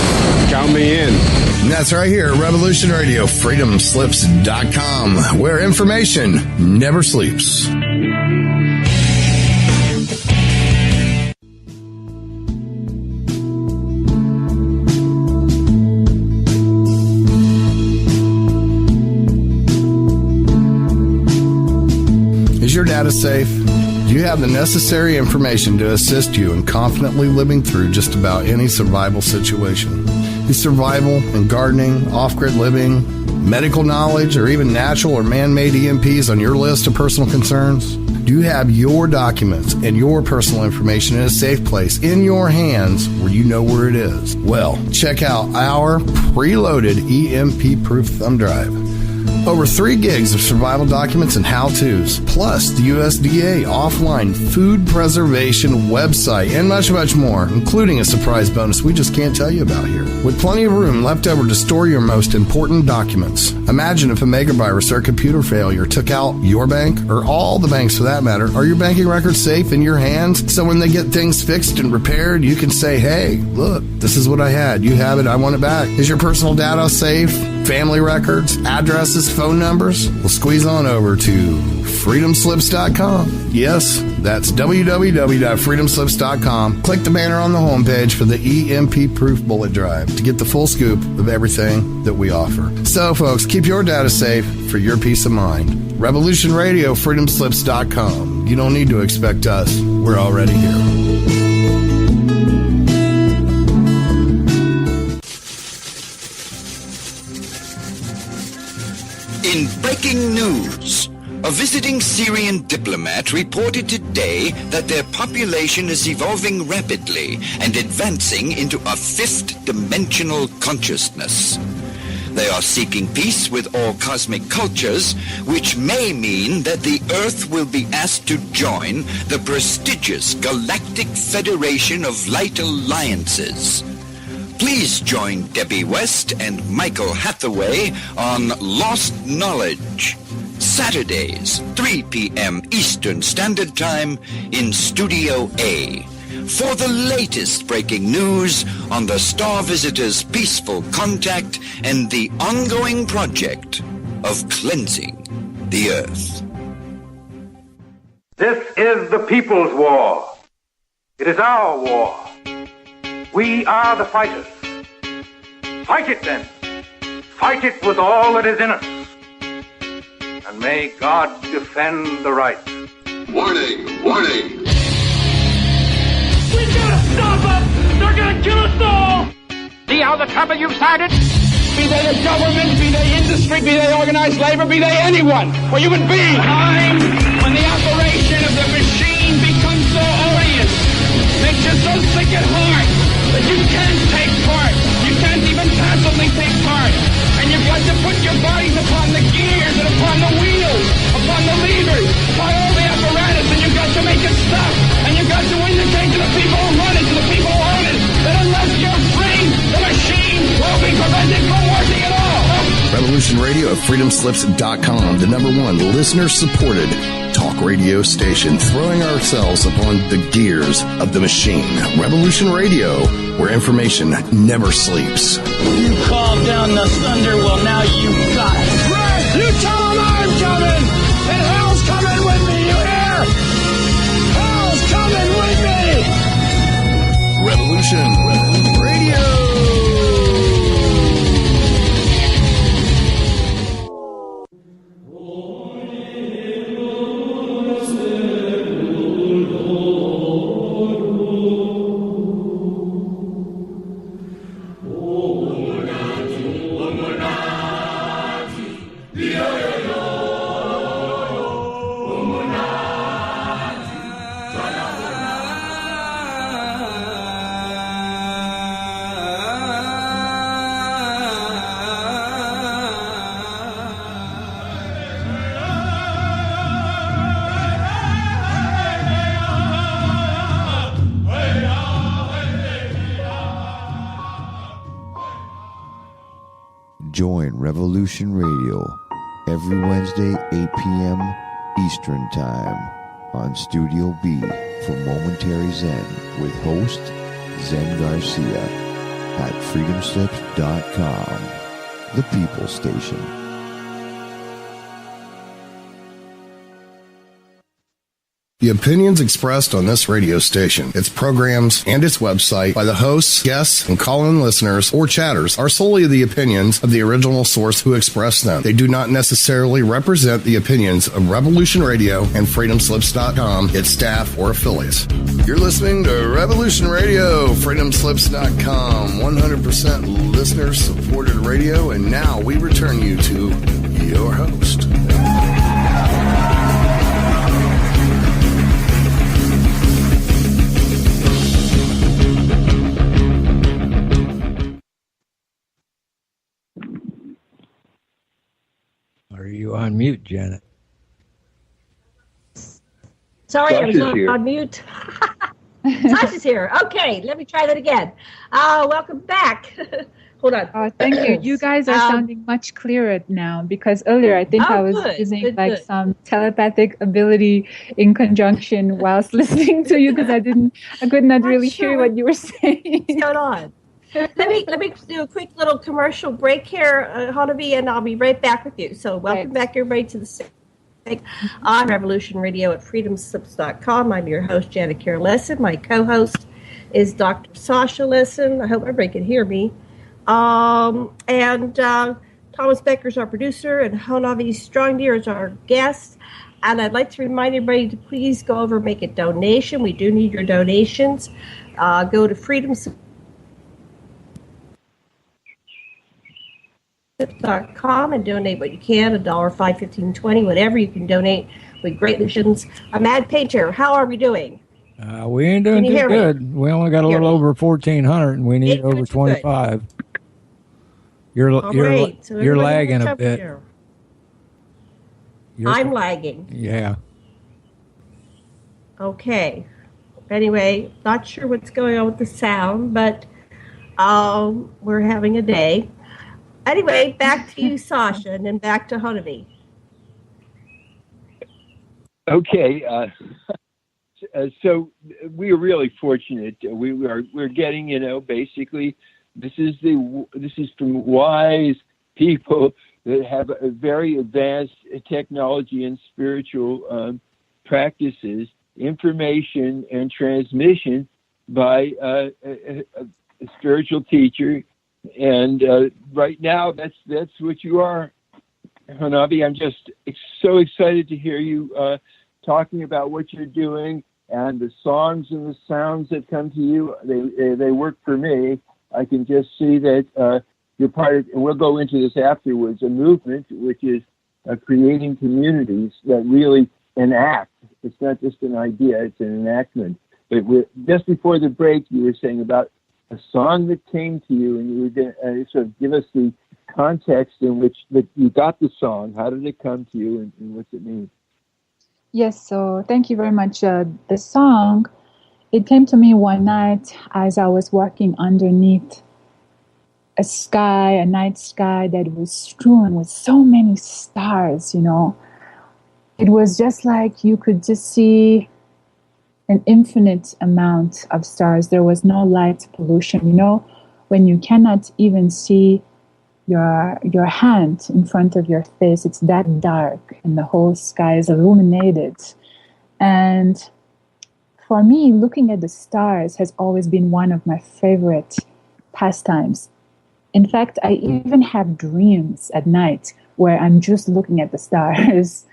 Count me in. And that's right here at Revolution Radio, freedomslips.com, where information never sleeps. Is your data safe? Do you have the necessary information to assist you in confidently living through just about any survival situation? Is survival and gardening, off-grid living, medical knowledge, or even natural or man-made EMPs on your list of personal concerns? Do you have your documents and your personal information in a safe place in your hands where you know where it is? Well, check out our preloaded EMP-proof thumb drive. Over 3 gigs of survival documents and how-tos, plus the USDA offline food preservation website, and much, much more, including a surprise bonus we just can't tell you about here. With plenty of room left over to store your most important documents. Imagine if a megavirus or a computer failure took out your bank, or all the banks for that matter. Are your banking records safe in your hands? So when they get things fixed and repaired, you can say, hey, look, this is what I had. You have it. I want it back. Is your personal data safe? Family records, addresses, phone numbers? Well, squeeze on over to freedomslips.com. Yes, that's www.freedomslips.com. Click the banner on the homepage for the EMP-proof bullet drive to get the full scoop of everything that we offer. So, folks, keep your data safe for your peace of mind. Revolution Radio, freedomslips.com. You don't need to expect us. We're already here. In breaking news, a visiting Syrian diplomat reported today that their population is evolving rapidly and advancing into a 5th dimensional consciousness. They are seeking peace with all cosmic cultures, which may mean that the Earth will be asked to join the prestigious Galactic Federation of Light Alliances. Please join Debbie West and Michael Hathaway on Lost Knowledge, Saturdays, 3 p.m. Eastern Standard Time in Studio A, for the latest breaking news on the Star Visitors' peaceful contact and the ongoing project of cleansing the Earth. This is the people's war. It is our war. We are the fighters. Fight it then. Fight it with all that is in us. And may God defend the right. Warning! Warning! We gotta stop them! They're gonna kill us all! See how the trouble you've started? Be they the government, be they industry, be they organized labor, be they anyone, or human beings. Time when the operation of the machine becomes so odious, makes you so sick at heart that you can't take part. You can't even passively take part. And you've got to put your bodies upon the gears and upon the wheels, upon the levers, upon all the apparatus, and you've got to make it stop. And you've got to indicate to the people who run it, to the people who own it, that unless you're free, the machine will be prevented from working at all. Revolution Radio at freedomslips.com, the #1 listener-supported talk radio station, throwing ourselves upon the gears of the machine. Revolution Radio, where information never sleeps. You called down the thunder, well now you got it. Right! You tell them I'm coming! And hell's coming with me, you hear? Hell's coming with me! Revolution Radio! Join Revolution Radio every Wednesday, 8 p.m. Eastern Time on Studio B for Momentary Zen with host Zen Garcia at freedomslips.com, the People Station. The opinions expressed on this radio station, its programs, and its website by the hosts, guests, and call-in listeners or chatters are solely the opinions of the original source who expressed them. They do not necessarily represent the opinions of Revolution Radio and freedomslips.com, its staff, or affiliates. You're listening to Revolution Radio, freedomslips.com, 100% listener-supported radio, and now we return you to your host. you on mute, Janet? Sorry, I was Sasha's here. on mute. Sasha's here. Okay, let me try that again. Welcome back. Hold on. Thank you. You guys are sounding much clearer now, because earlier I think I was using some telepathic ability in conjunction whilst listening to you, because I could not really hear what you were saying. What's going on? Let me do a quick little commercial break here, Honovi, and I'll be right back with you. So welcome back, everybody, to the on Revolution Radio at freedomslips.com. I'm your host, Janet Kira Lesson. My co-host is Dr. Sasha Lesson. I hope everybody can hear me. And Thomas Becker's our producer, and Honovi Strongdeer is our guest. And I'd like to remind everybody to please go over and make a donation. We do need your donations. Go to freedomslips.com and donate what you can, $1, $5, $15, $20, whatever you can donate. We greatly appreciate. Mad Painter, how are we doing? We ain't doing too good. We only got a little over 1,400, and we need over 25. You're lagging a bit. I'm lagging. Yeah. Okay. Anyway, not sure what's going on with the sound, but we're having a day. Anyway, back to you, Sasha, and then back to Honovi. Okay. So we are really fortunate. We're getting, basically, this is from wise people that have a very advanced technology and spiritual practices, information and transmission by a spiritual teacher. And right now, that's what you are, Honovi. I'm just so excited to hear you talking about what you're doing, and the songs and the sounds that come to you. They work for me. I can just see that you're part of, and we'll go into this afterwards, a movement which is creating communities that really enact. It's not just an idea; it's an enactment. But just before the break, you were saying about a song that came to you, and you were going to sort of give us the context in which that you got the song. How did it come to you, and what's it mean? Yes, so thank you very much. The song, it came to me one night as I was walking underneath a night sky that was strewn with so many stars, It was just like you could just see an infinite amount of stars. There was no light pollution. When you cannot even see your hand in front of your face, it's that dark, and the whole sky is illuminated. And for me, looking at the stars has always been one of my favorite pastimes. In fact, I even have dreams at night where I'm just looking at the stars.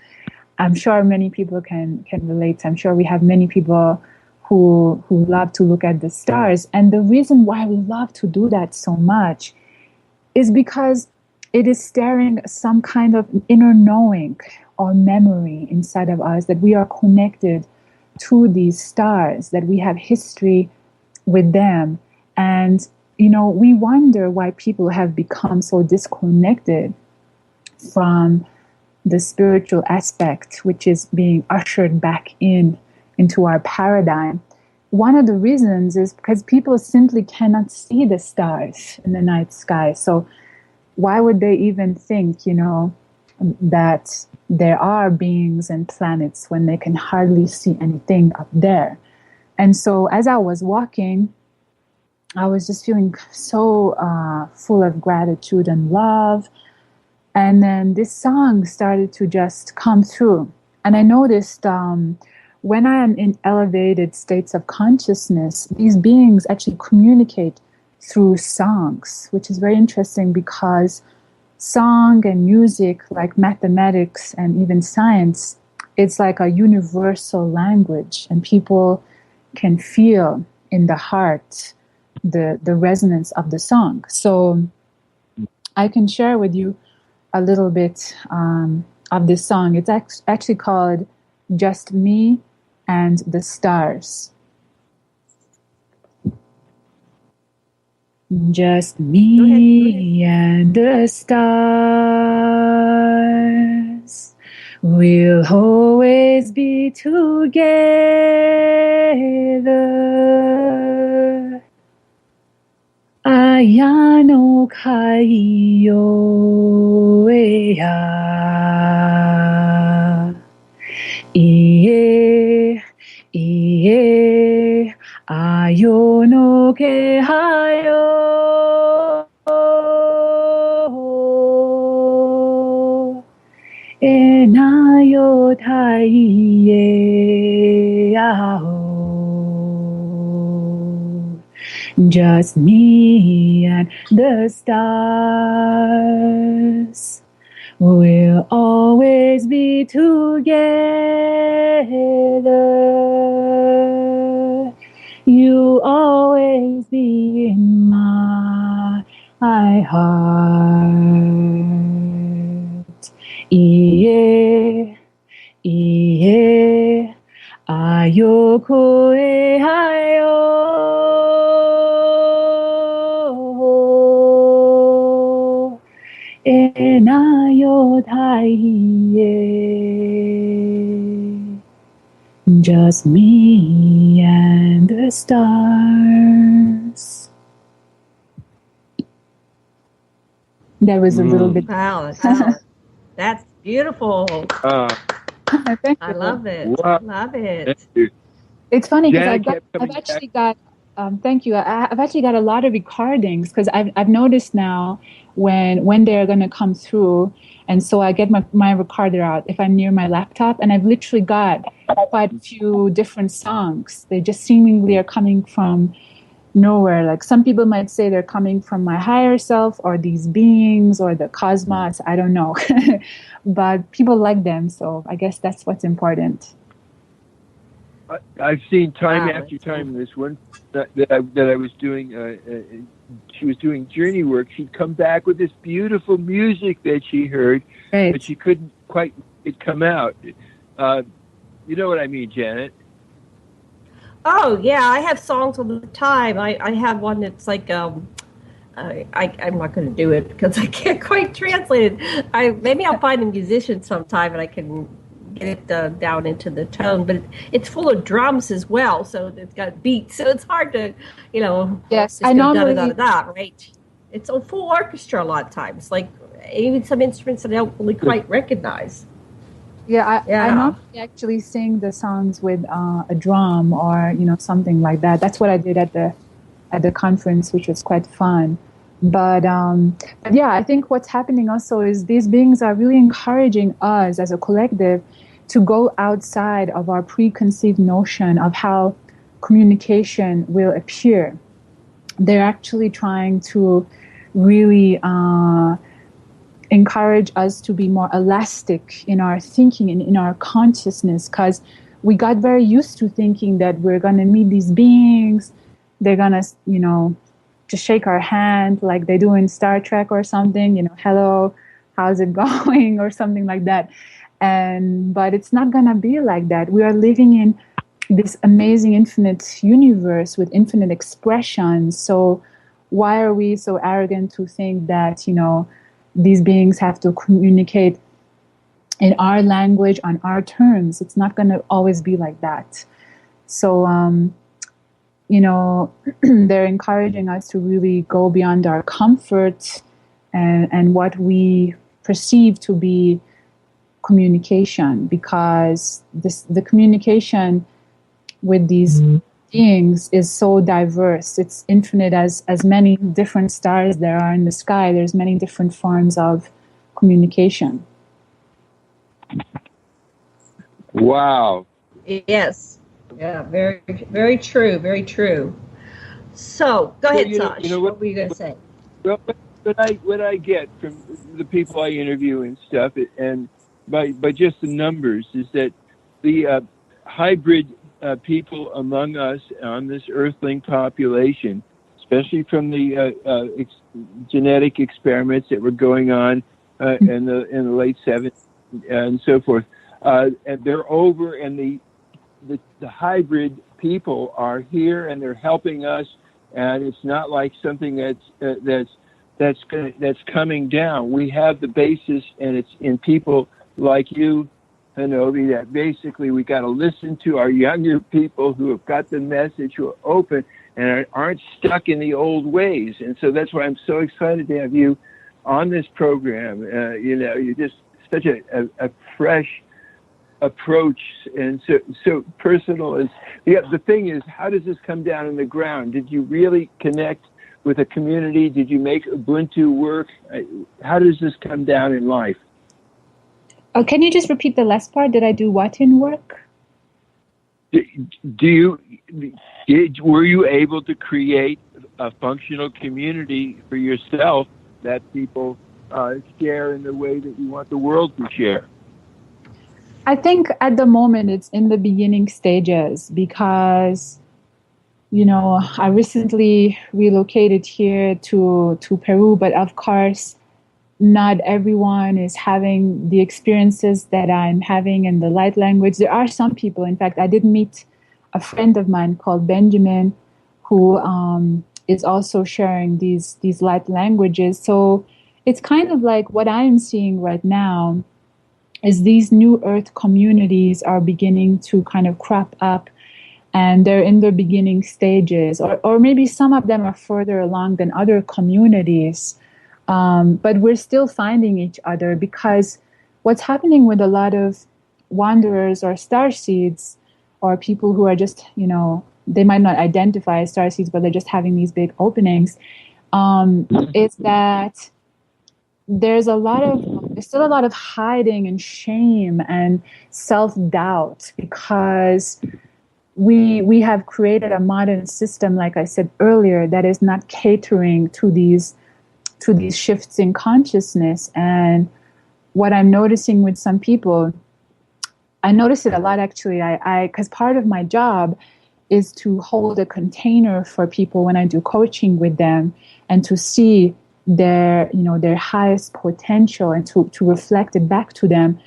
I'm sure many people can relate. I'm sure we have many people who love to look at the stars. And the reason why we love to do that so much is because it is stirring some kind of inner knowing or memory inside of us that we are connected to these stars, that we have history with them. And, we wonder why people have become so disconnected from the spiritual aspect, which is being ushered back into our paradigm. One of the reasons is because people simply cannot see the stars in the night sky. So why would they even think, that there are beings and planets when they can hardly see anything up there? And so as I was walking, I was just feeling so full of gratitude and love. And then this song started to just come through. And I noticed when I am in elevated states of consciousness, these beings actually communicate through songs, which is very interesting because song and music, like mathematics and even science, it's like a universal language, and people can feel in the heart the resonance of the song. So I can share with you a little bit of this song. It's actually called Just Me and the Stars. Just me and the stars. we'll always be together. Ayano kaiyo ea. Iye, iye, ayono ke hayo. Enayo taiye aho. Just me and the stars. We'll always be together. You'll always be in my heart. Iye, iye, ayoko e hayo. Enayo taiye. Just me and the stars. That was a little bit. Wow, that's beautiful. I love it. Wow. Love it. It's funny because Janet I've actually got. Thank you. I've actually got a lot of recordings because I've noticed now when they're going to come through, and so I get my recorder out if I'm near my laptop, and I've literally got quite a few different songs. They just seemingly are coming from nowhere. Like some people might say they're coming from my higher self or these beings or the cosmos. I don't know, but people like them, so I guess that's what's important. I've seen time after time this one that I was doing. She was doing journey work. She'd come back with this beautiful music that she heard, but she couldn't quite make it come out. You know what I mean, Janet? Oh yeah, I have songs all the time. I have one that's like I'm not going to do it because I can't quite translate it. Maybe I'll find a musician sometime and I can get it down into the tone. But it's full of drums as well, so it's got beats. So it's hard to, Yes, just I normally right. It's a full orchestra a lot of times, like even some instruments that I don't really quite recognize. I normally actually sing the songs with a drum or something like that. That's what I did at the conference, which was quite fun. But yeah, I think what's happening also is these beings are really encouraging us as a collective to go outside of our preconceived notion of how communication will appear. They're actually trying to really encourage us to be more elastic in our thinking and in our consciousness, because we got very used to thinking that we're going to meet these beings, they're going to, just shake our hand like they do in Star Trek or something, hello, how's it going, or something like that. But it's not going to be like that. We are living in this amazing infinite universe with infinite expressions. So why are we so arrogant to think that, these beings have to communicate in our language, on our terms? It's not going to always be like that. So, they're encouraging us to really go beyond our comfort and what we perceive to be communication, because the communication with these beings is so diverse. It's infinite as many different stars there are in the sky. There's many different forms of communication. Wow. Yes. Yeah, very, very true, very true. So, go ahead, Sasha. What were you going to say? Well, what I get from the people I interview and stuff, and by just the numbers, is that the hybrid people among us on this Earthling population, especially from the genetic experiments that were going on in the late 70s and so forth, and they're over, and the hybrid people are here and they're helping us, and it's not like something that's coming down. We have the basis, and it's in people like you Honovi, that basically we got to listen to our younger people who have got the message, who are open and aren't stuck in the old ways. And so that's why I'm so excited to have you on this program. You're just such a fresh approach and so personal. The thing is, how does this come down on the ground? Did you really connect with a community? Did you make Ubuntu work? How does this come down in life? Oh, can you just repeat the last part? Did I do what in work? Were you able to create a functional community for yourself that people share in the way that you want the world to share? I think at the moment it's in the beginning stages because, I recently relocated here to Peru, but of course, not everyone is having the experiences that I'm having in the light language. There are some people, in fact, I did meet a friend of mine called Benjamin, who is also sharing these light languages. So it's kind of like what I'm seeing right now is these new earth communities are beginning to kind of crop up, and they're in their beginning stages, or maybe some of them are further along than other communities. But we're still finding each other, because what's happening with a lot of wanderers or starseeds, or people who are just, they might not identify as starseeds, but they're just having these big openings, is that there's still a lot of hiding and shame and self-doubt, because we have created a modern system, like I said earlier, that is not catering to these shifts in consciousness. And what I'm noticing with some people, I notice it a lot actually, because part of my job is to hold a container for people when I do coaching with them, and to see their highest potential, and to reflect it back to them,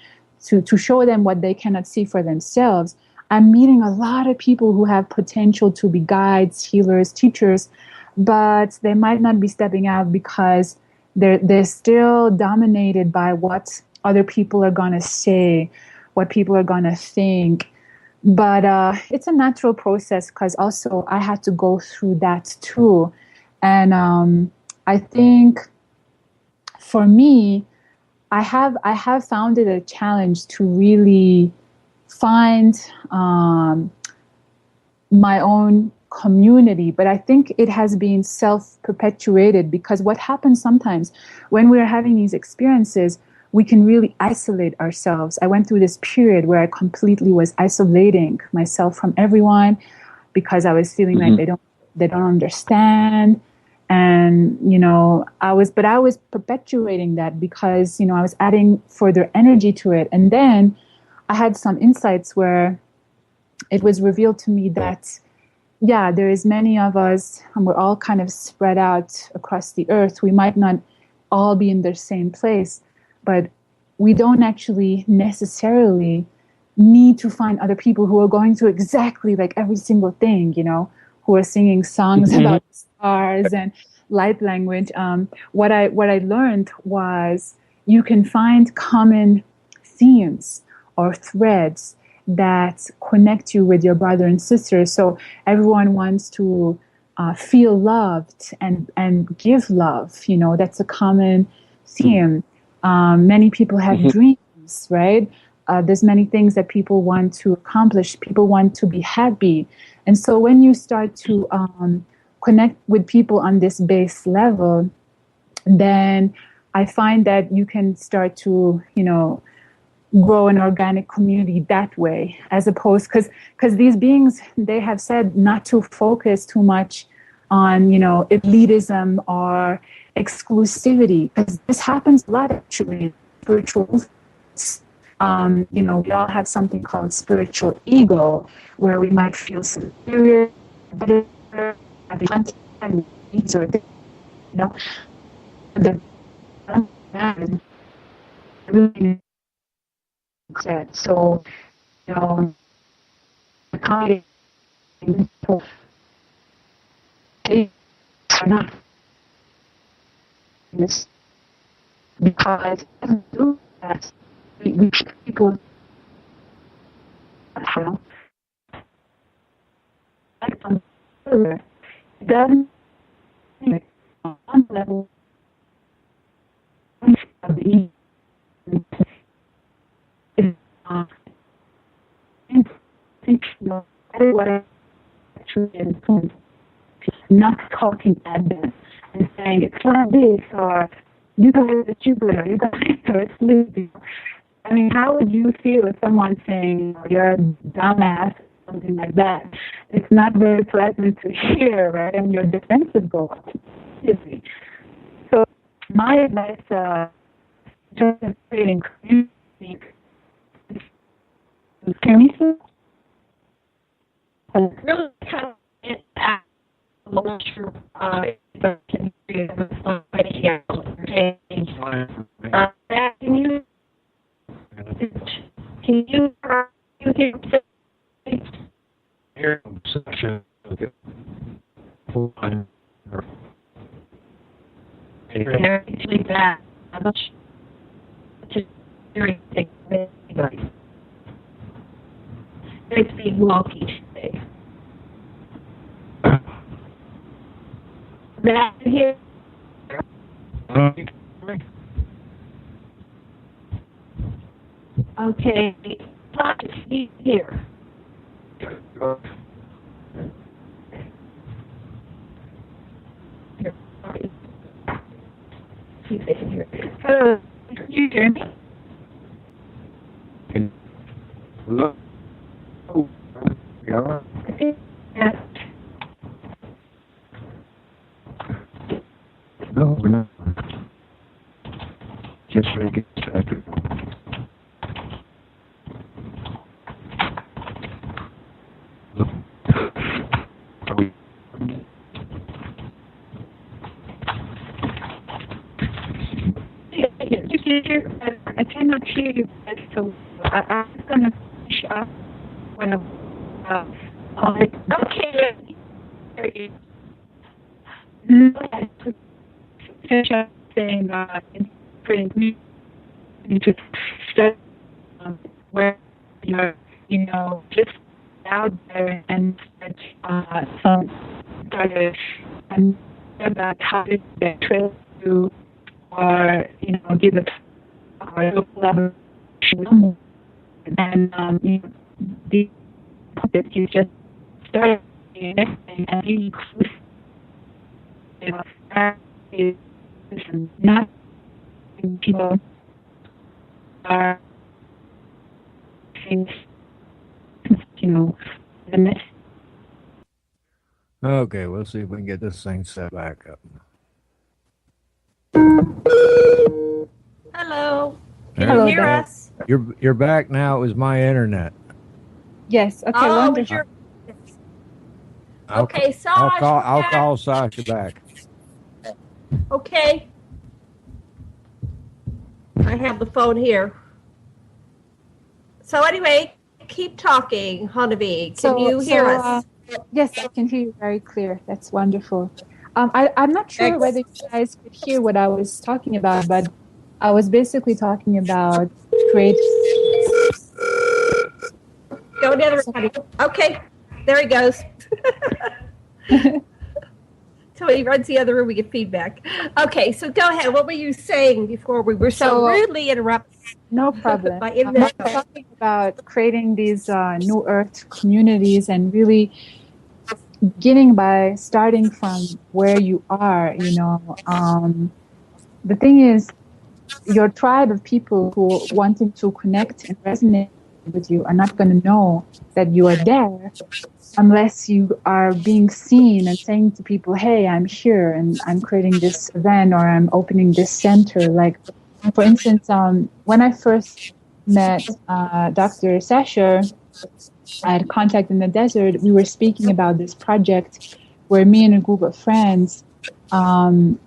to show them what they cannot see for themselves. I'm meeting a lot of people who have potential to be guides, healers, teachers, but they might not be stepping out because they're still dominated by what other people are going to say, what people are going to think. But it's a natural process, because also I had to go through that too. And I think for me, I have found it a challenge to really find my own community, but I think it has been self-perpetuated, because what happens sometimes when we're having these experiences, we can really isolate ourselves. I went through this period where I completely was isolating myself from everyone, because I was feeling like they don't understand. And, I was perpetuating that, because, I was adding further energy to it. And then I had some insights where it was revealed to me that, yeah, there is many of us, and we're all kind of spread out across the earth. We might not all be in the same place, but we don't actually necessarily need to find other people who are going through exactly like every single thing, who are singing songs about stars and light language. What I learned was you can find common themes or threads that connect you with your brother and sister. So everyone wants to feel loved and give love. That's a common theme. Many people have dreams, right? There's many things that people want to accomplish. People want to be happy. And so when you start to connect with people on this base level, then I find that you can start to, grow an organic community that way, as opposed, because these beings, they have said not to focus too much on, elitism or exclusivity, because this happens a lot actually in spiritual. We all have something called spiritual ego, where we might feel superior, better, having content, needs, or so, accommodating people are not this, because do that. We people It doesn't on level of the not talking at them and saying it's like this, or you guys are stupid, or you guys are sleepy. I mean, how would you feel if someone saying you're a dumbass, something like that? It's not very pleasant to hear, right? And your defenses go up. So my advice, just creating community. Can we see? Really kind of impact. I'm not sure if I can hear somebody here. Can you hear Sasha. Actually bad. I'm not sure. It's being wonky today. That here. Okay, here. Hello, can you hear me? Hello. Yeah. Yes. No, we're not. Just ready to get started. Are we? I cannot hear you, so I'm going to finish up when okay. Finish up saying pretty into study where you're, just out there and some sort of about how to get trail to, or give a collaboration, and the that you just start and being inclusive, not people are things, the mess. Okay, we'll see if we can get this thing set back up. Hello. Can you hear us? You're back now. It was my internet. Yes. Okay. Wonderful. Okay, Sasha. I'll call Sasha back. Okay. I have the phone here. So anyway, keep talking, Honovi. Can you hear us? Yes, I can hear you very clear. That's wonderful. I'm not sure whether you guys could hear what I was talking about, but I was basically talking about create. Go to everybody. Okay, there he goes. So he runs the other room, we get feedback. Okay, so go ahead. What were you saying before we were so rudely interrupted? No problem. I'm talking about creating these New Earth communities and really beginning by starting from where you are. The thing is, your tribe of people who wanting to connect and resonate with you are not going to know that you are there unless you are being seen and saying to people, hey, I'm here and I'm creating this event or I'm opening this center. Like, for instance, when I first met Dr. Sasha at Contact in the Desert, we were speaking about this project where me and a group of friends, a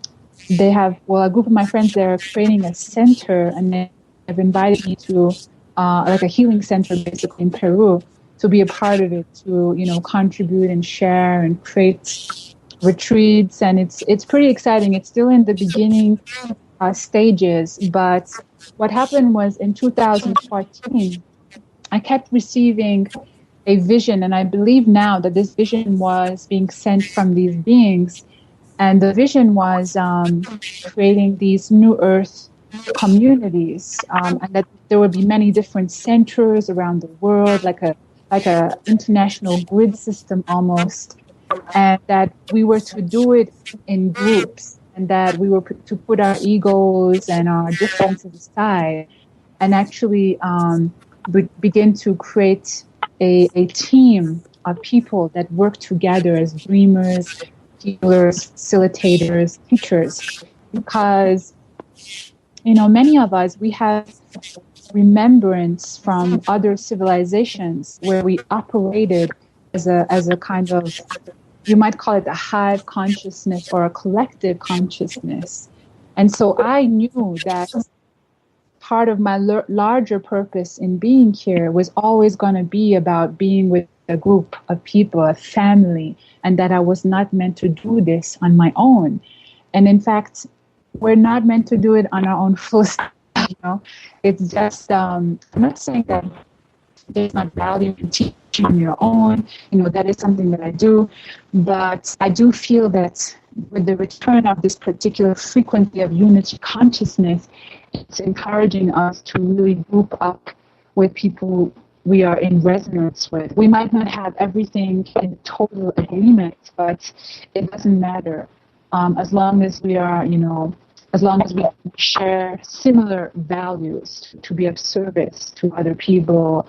group of my friends, they're creating a center, and they have invited me to like a healing center basically in Peru to be a part of it, to contribute and share and create retreats, and it's pretty exciting. It's still in the beginning stages, but what happened was in 2014, I kept receiving a vision, and I believe now that this vision was being sent from these beings, and the vision was creating these new earth communities, and that there would be many different centers around the world, like a international grid system almost, and that we were to do it in groups, and that we were to put our egos and our differences aside, and actually begin to create a team of people that work together as dreamers, healers, facilitators, teachers, because many of us, we have remembrance from other civilizations where we operated as a kind of, you might call it a hive consciousness or a collective consciousness. And so I knew that part of my larger purpose in being here was always going to be about being with a group of people, a family, and that I was not meant to do this on my own. And in fact, we're not meant to do it on our own full stop. It's just, I'm not saying that there's not value in teaching on your own. That is something that I do. But I do feel that with the return of this particular frequency of unity consciousness, it's encouraging us to really group up with people we are in resonance with. We might not have everything in total agreement, but it doesn't matter. As long as we are, as long as we share similar values to be of service to other people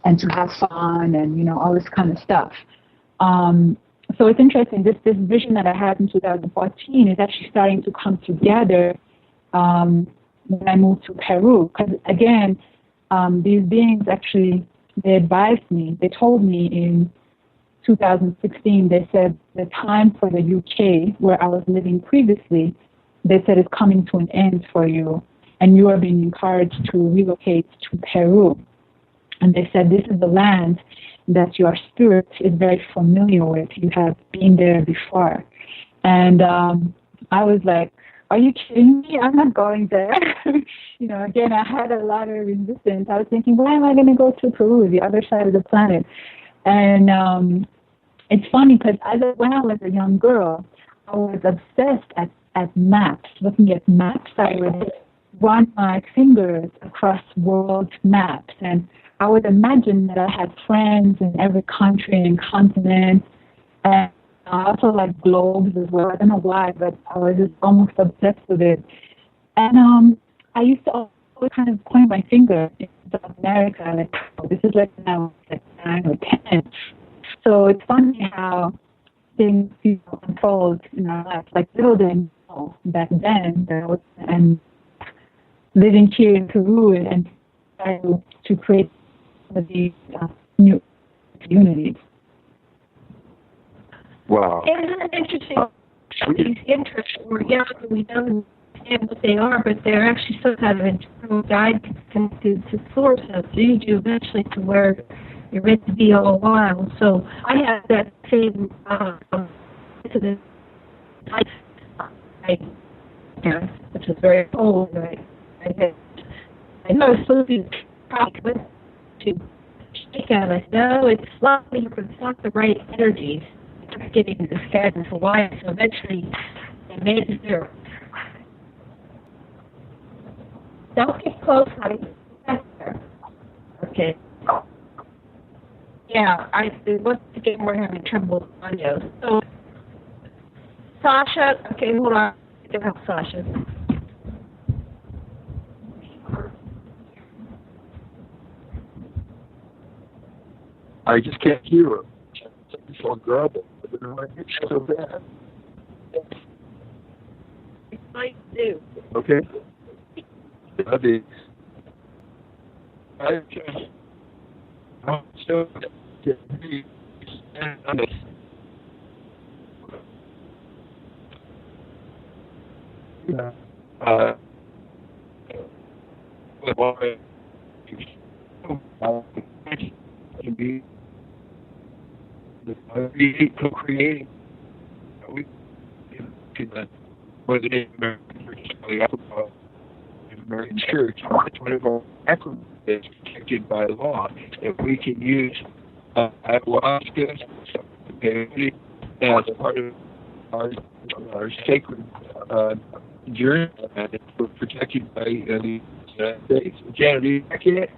and to have fun and, all this kind of stuff. So it's interesting, this vision that I had in 2014 is actually starting to come together when I moved to Peru. Because again, these beings actually, they advised me, they told me in 2016, they said the time for the UK, where I was living previously, they said it's coming to an end for you, and you are being encouraged to relocate to Peru. And they said this is the land that your spirit is very familiar with. You have been there before. And I was like, are you kidding me? I'm not going there. Again, I had a lot of resistance. I was thinking, why am I going to go to Peru, the other side of the planet? And it's funny because when I was a young girl, I was obsessed at maps, looking at maps. I would run my fingers across world maps, and I would imagine that I had friends in every country and continent, and I also like globes as well. I don't know why, but I was just almost obsessed with it. And I used to always kind of point my finger in South America, like, oh, this is like when I was like 9 or 10. So it's funny how things unfold in our lives. Like little did I know back then that I was living here in Peru and trying to create these new communities. Wow. Isn't it interesting? These interests were young and we don't understand what they are, but they're actually some kind of internal guide connected to source that leads you eventually to where you're meant to be all a while. So I have that same incident, which is very old. I know it's supposed to be probably to shake out. I know it's slightly, but it's not the right energies. It's getting this guidance for why. So eventually, they made it through. Don't get close, honey. Okay. Yeah, once again, we're having trouble with audio. So, Sasha, okay, hold on. I can help Sasha. I just can't hear her. It's so garbled. It's so bad. It might do. Okay. I so co-creating. We to the American Church. It's one of our acronyms that's protected by law that we can use ayahuasca, peyote, as part of our sacred journey. We're protected by the United States. Janet, are you back yet?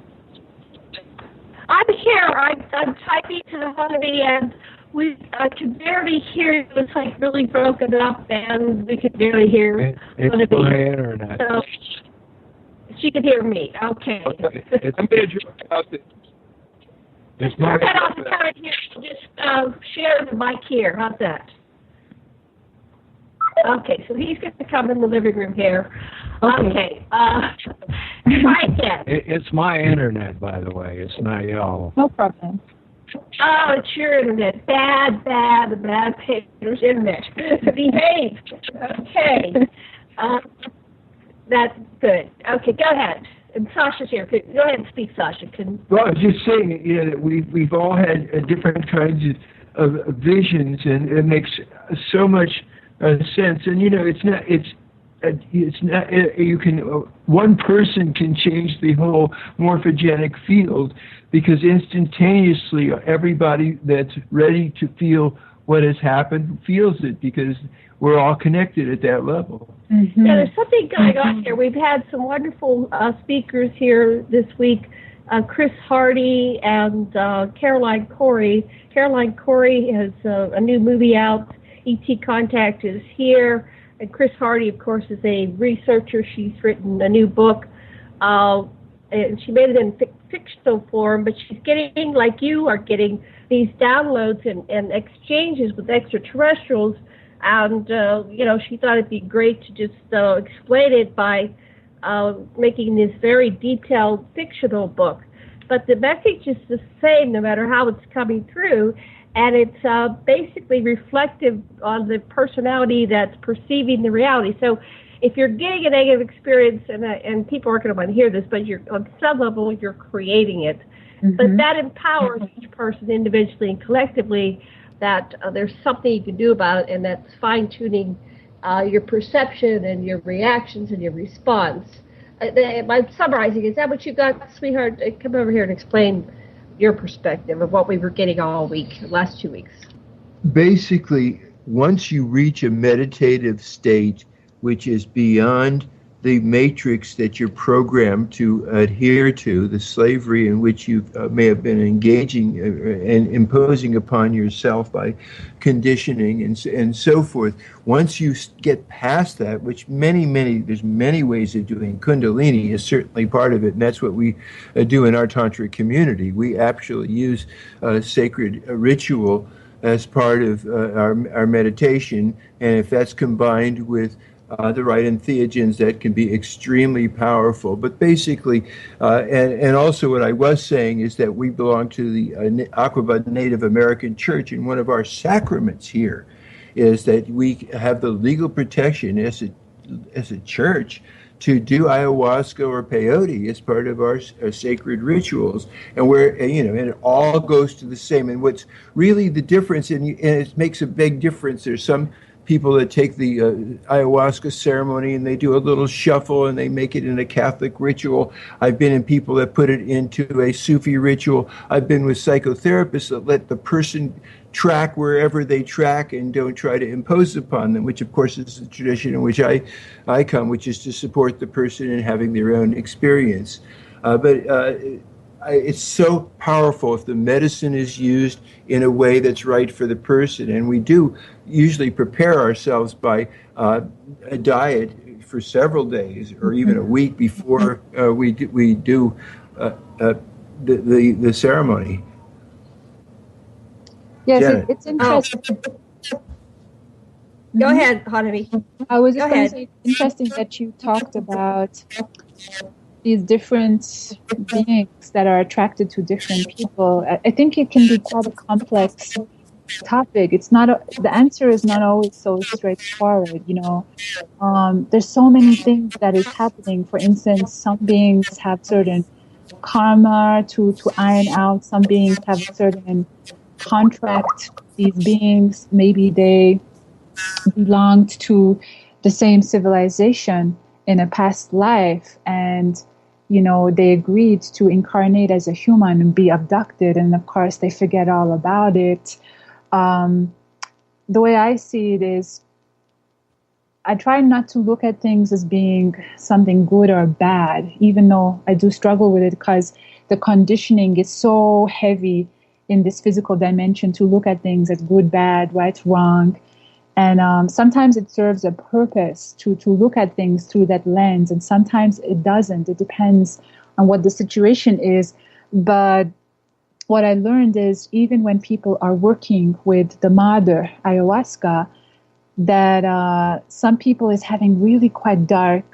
I'm here. I'm typing to the Honovi, and I could barely hear you. It's like really broken up, and we could barely hear It's my internet. So she could hear me. Okay. I'm going to drop out the... It's my Just share the mic here. How's that? Okay, so he's going to come in the living room here. Okay. Try again. It's my internet, by the way. It's not y'all. No problem. Oh, it's your internet. Bad Peter's internet. Behave. Okay. That's good. Okay, go ahead. And Sasha's here. Go ahead and speak, Sasha. Well, I was just saying, that we've all had different kinds of visions, and it makes so much sense. And one person can change the whole morphogenic field, because instantaneously everybody that's ready to feel what has happened feels it, because we're all connected at that level. Mm-hmm. Yeah, there's something going on here. We've had some wonderful speakers here this week, Chris Hardy and Caroline Corey. Caroline Corey has a new movie out, E.T. Contact is here. And Chris Hardy, of course, is a researcher. She's written a new book, and she made it in fictional form, but she's getting, like you are getting, these downloads and exchanges with extraterrestrials, and, she thought it'd be great to just explain it by making this very detailed fictional book. But the message is the same no matter how it's coming through, and it's basically reflective on the personality that's perceiving the reality. So if you're getting a negative experience, and people aren't going to want to hear this, but you're on some level you're creating it. Mm-hmm. But that empowers each person individually and collectively that there's something you can do about it, and that's fine-tuning your perception and your reactions and your response. I'm summarizing. Is that what you got, sweetheart? Come over here and explain your perspective of what we were getting all week, last 2 weeks. Basically, once you reach a meditative state, which is beyond the matrix that you're programmed to adhere to, the slavery in which you may have been engaging and imposing upon yourself by conditioning and so forth. Once you get past that, which there's many ways of doing. Kundalini is certainly part of it, and that's what we do in our Tantric community. We actually use sacred ritual as part of our meditation, and if that's combined with the right entheogens, that can be extremely powerful. But basically, and also what I was saying is that we belong to the Aquaba Native American Church, and one of our sacraments here is that we have the legal protection as a church to do ayahuasca or peyote as part of our sacred rituals, and and it all goes to the same. And what's really the difference, and it makes a big difference. There's some people that take the ayahuasca ceremony and they do a little shuffle and they make it in a Catholic ritual. I've been in people that put it into a Sufi ritual. I've been with psychotherapists that let the person track wherever they track and don't try to impose upon them, which of course is the tradition in which I come, which is to support the person in having their own experience. It's so powerful if the medicine is used in a way that's right for the person. And we do usually prepare ourselves by a diet for several days or even a week before we do the ceremony. Yes, Janet. it's interesting. Go ahead, Honovi. I was just going to say, it's interesting that you talked about these different beings that are attracted to different people. I think it can be quite a complex topic. It's not the answer is not always so straightforward. There's so many things that is happening. For instance, some beings have certain karma to iron out. Some beings have a certain contract. These beings, maybe they belonged to the same civilization in a past life, and they agreed to incarnate as a human and be abducted. And of course, they forget all about it. The way I see it is, I try not to look at things as being something good or bad, even though I do struggle with it because the conditioning is so heavy in this physical dimension to look at things as good, bad, right, wrong. And sometimes it serves a purpose to look at things through that lens, and sometimes it doesn't. It depends on what the situation is. But what I learned is, even when people are working with the mother, ayahuasca, that some people is having really quite dark,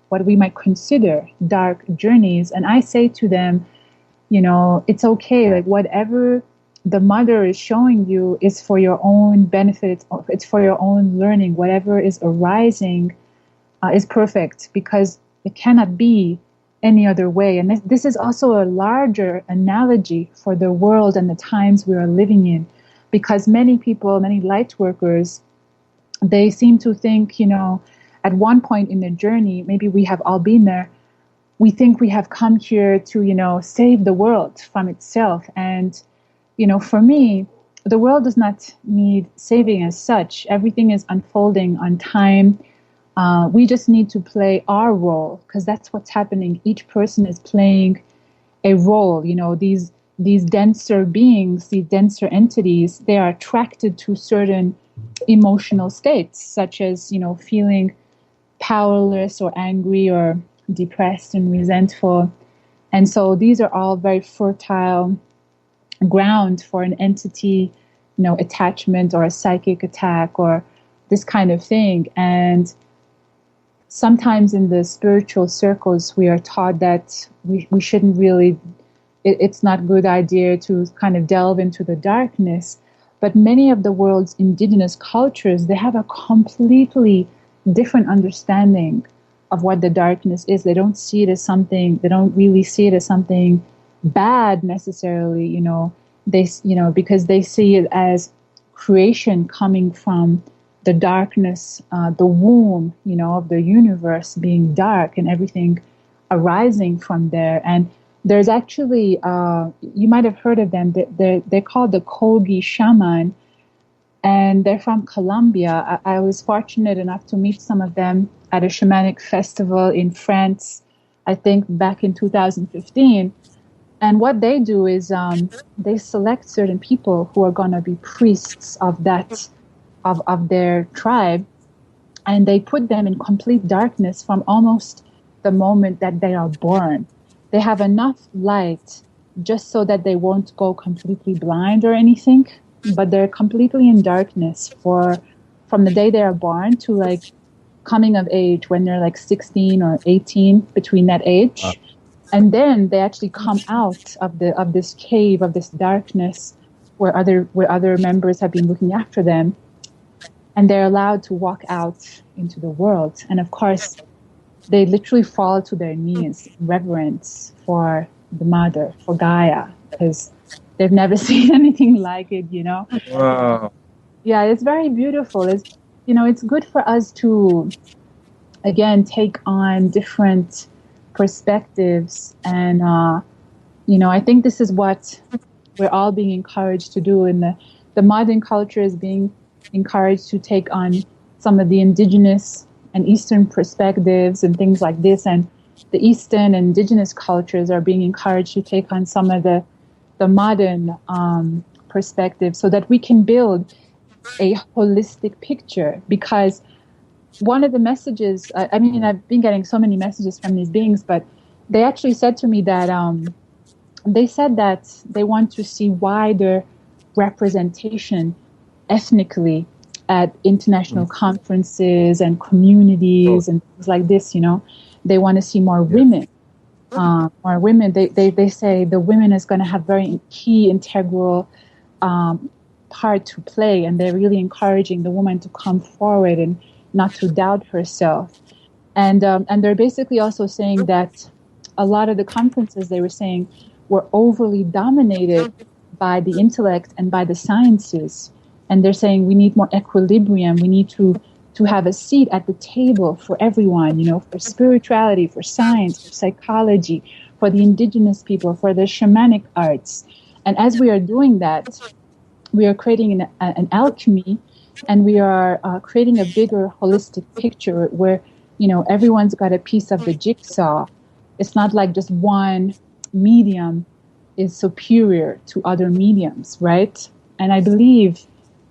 what we might consider dark journeys. And I say to them, it's okay. Like, whatever the mother is showing you is for your own benefit. It's for your own learning. Whatever is arising is perfect, because it cannot be any other way. And this is also a larger analogy for the world and the times we are living in, because many people, many light workers, they seem to think, at one point in the journey, maybe we have all been there, we think we have come here to, save the world from itself. And for me, the world does not need saving as such. Everything is unfolding on time. We just need to play our role, because that's what's happening. Each person is playing a role. These denser beings, these denser entities, they are attracted to certain emotional states, such as, feeling powerless or angry or depressed and resentful. And so these are all very fertile ground for an entity, attachment or a psychic attack or this kind of thing. And sometimes in the spiritual circles, we are taught that we shouldn't really, it's not a good idea to kind of delve into the darkness. But many of the world's indigenous cultures, they have a completely different understanding of what the darkness is. They don't see it as something, they don't really see it as something bad necessarily, because they see it as creation coming from the darkness, the womb, of the universe being dark and everything arising from there. And there's actually, you might have heard of them, they're called the Kogi shaman, and they're from Colombia. I was fortunate enough to meet some of them at a shamanic festival in France, I think back in 2015. And what they do is they select certain people who are going to be priests of that, of their tribe, and they put them in complete darkness from almost the moment that they are born. They have enough light just so that they won't go completely blind or anything, but they're completely in darkness from the day they are born to like coming of age, when they're like 16 or 18, between that age. And then they actually come out of this cave, of this darkness where other members have been looking after them, and they're allowed to walk out into the world. And of course, they literally fall to their knees in reverence for the mother, for Gaia, because they've never seen anything like it, Wow. Yeah, it's very beautiful. It's good for us to, again, take on different perspectives. And, I think this is what we're all being encouraged to do. And the modern culture is being encouraged to take on some of the indigenous and Eastern perspectives and things like this. And the Eastern and indigenous cultures are being encouraged to take on some of the modern perspectives, so that we can build a holistic picture. Because one of the messages, I've been getting so many messages from these beings, but they actually said to me that they want to see wider representation ethnically at international conferences and communities and things like this. They want to see more women. More women. They say the women is going to have very key integral part to play, and they're really encouraging the woman to come forward and not to doubt herself. And they're basically also saying that a lot of the conferences, they were saying, were overly dominated by the intellect and by the sciences. And they're saying we need more equilibrium. We need to to have a seat at the table for everyone, for spirituality, for science, for psychology, for the indigenous people, for the shamanic arts. And as we are doing that, we are creating an alchemy, and we are creating a bigger holistic picture where, everyone's got a piece of the jigsaw. It's not like just one medium is superior to other mediums, right? And I believe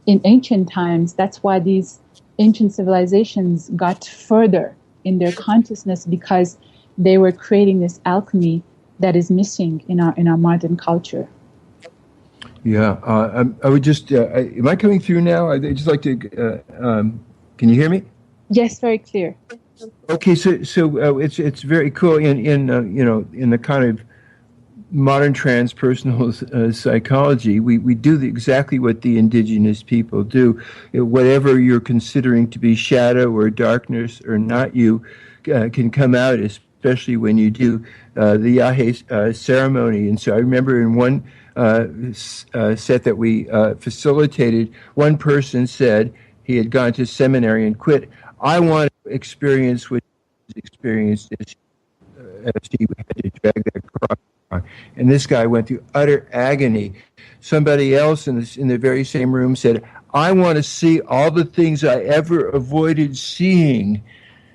in ancient times, that's why these ancient civilizations got further in their consciousness, because they were creating this alchemy that is missing in our modern culture. Yeah, I would just. Am I coming through now? I'd just like to. Can you hear me? Yes, very clear. Okay, so it's very cool in the kind of modern transpersonal psychology. We do exactly what the indigenous people do. Whatever you're considering to be shadow or darkness or not you can come out, especially when you do the Yahe ceremony. And so I remember in one set that we facilitated, one person said he had gone to seminary and quit. I want to experience what he experienced as he had to drag that cross. And this guy went through utter agony. Somebody else in the very same room said, I want to see all the things I ever avoided seeing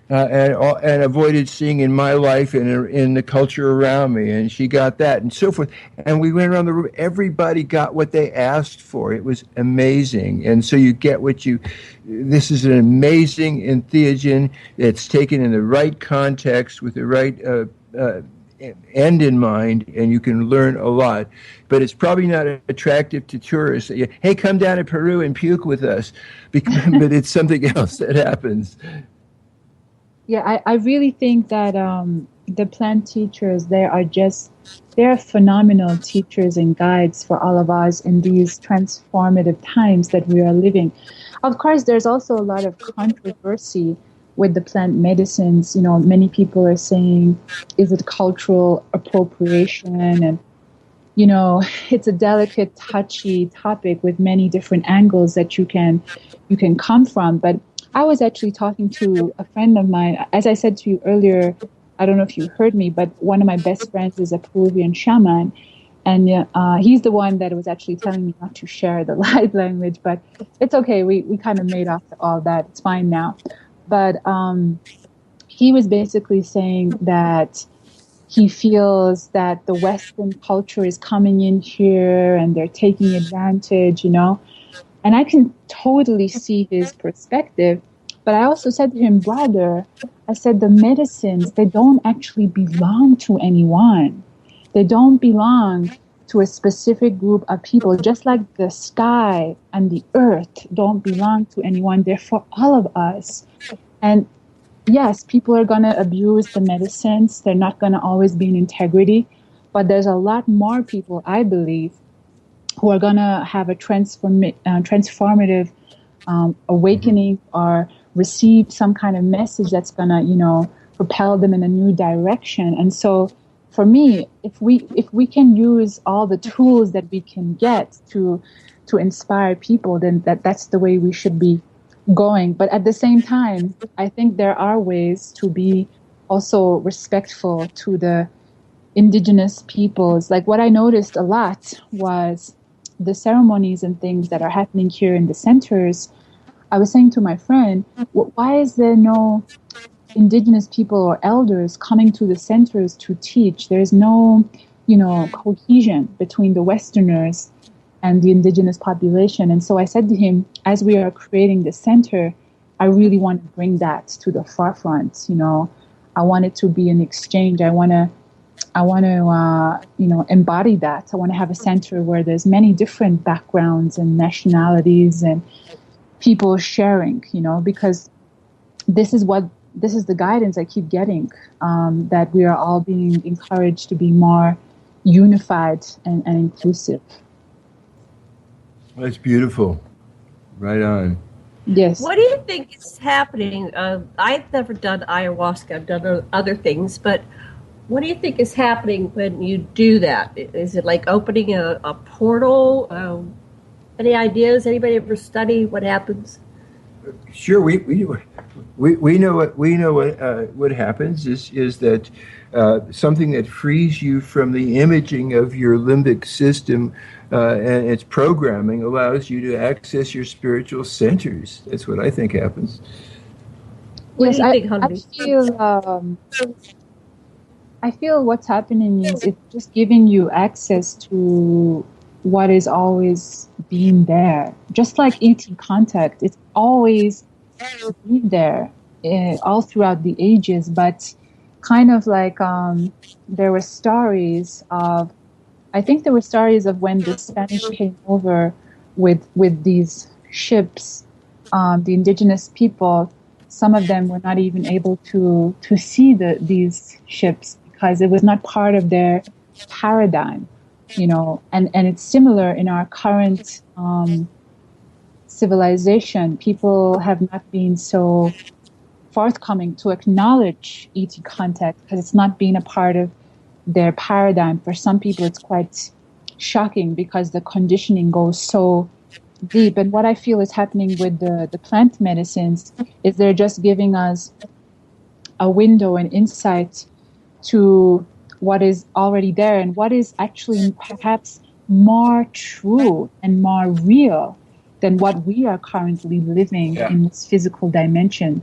and avoided seeing in my life and in the culture around me. And she got that and so forth. And we went around the room. Everybody got what they asked for. It was amazing. And so you get this is an amazing entheogen. It's taken in the right context with the right end in mind, and you can learn a lot. But it's probably not attractive to tourists. Hey, come down to Peru and puke with us. But it's something else that happens. Yeah, I really think that the plant teachers, they are phenomenal teachers and guides for all of us in these transformative times that we are living. Of course, there's also a lot of controversy with the plant medicines. Many people are saying, is it cultural appropriation? And, it's a delicate, touchy topic with many different angles that you can come from. But I was actually talking to a friend of mine. As I said to you earlier, I don't know if you heard me, but one of my best friends is a Peruvian shaman. And he's the one that was actually telling me not to share the light language. But it's okay. We kind of made up all that. It's fine now. But he was basically saying that he feels that the Western culture is coming in here and they're taking advantage, And I can totally see his perspective. But I also said to him, brother, I said, the medicines, they don't actually belong to anyone. They don't belong to a specific group of people, just like the sky and the earth don't belong to anyone. They're for all of us. And yes, people are going to abuse the medicines. They're not going to always be in integrity. But there's a lot more people, I believe, who are going to have a transformative awakening or receive some kind of message that's going to, propel them in a new direction. And so for me, if we can use all the tools that we can get to inspire people, then that's the way we should be going. But at the same time, I think there are ways to be also respectful to the indigenous peoples. Like what I noticed a lot was the ceremonies and things that are happening here in the centers. I was saying to my friend, why is there no indigenous people or elders coming to the centers to teach? There's no, cohesion between the Westerners and the indigenous population. And so I said to him, as we are creating the center, I really want to bring that to the forefront. I want it to be an exchange. I want to embody that. I want to have a center where there's many different backgrounds and nationalities and people sharing, because this is the guidance I keep getting, that we are all being encouraged to be more unified and inclusive. That's beautiful. Right on. Yes. What do you think is happening? I've never done ayahuasca. I've done other things, but what do you think is happening when you do that? Is it like opening a portal? Any ideas? Anybody ever study what happens? Sure, we know what happens is that something that frees you from the imaging of your limbic system and its programming allows you to access your spiritual centers. That's what I think happens. Yes, I feel what's happening is it's just giving you access to what is always being there. Just like ET contact, it's always been there all throughout the ages, but kind of like there were stories of, I think there were stories of when the Spanish came over with these ships, the indigenous people, some of them were not even able to see these ships because it was not part of their paradigm, you know, and it's similar in our current civilization. People have not been so forthcoming to acknowledge ET contact because it's not been a part of their paradigm. For some people, it's quite shocking because the conditioning goes so deep. And what I feel is happening with the plant medicines is they're just giving us a window and insight to what is already there and what is actually perhaps more true and more real than what we are currently living in this physical dimension.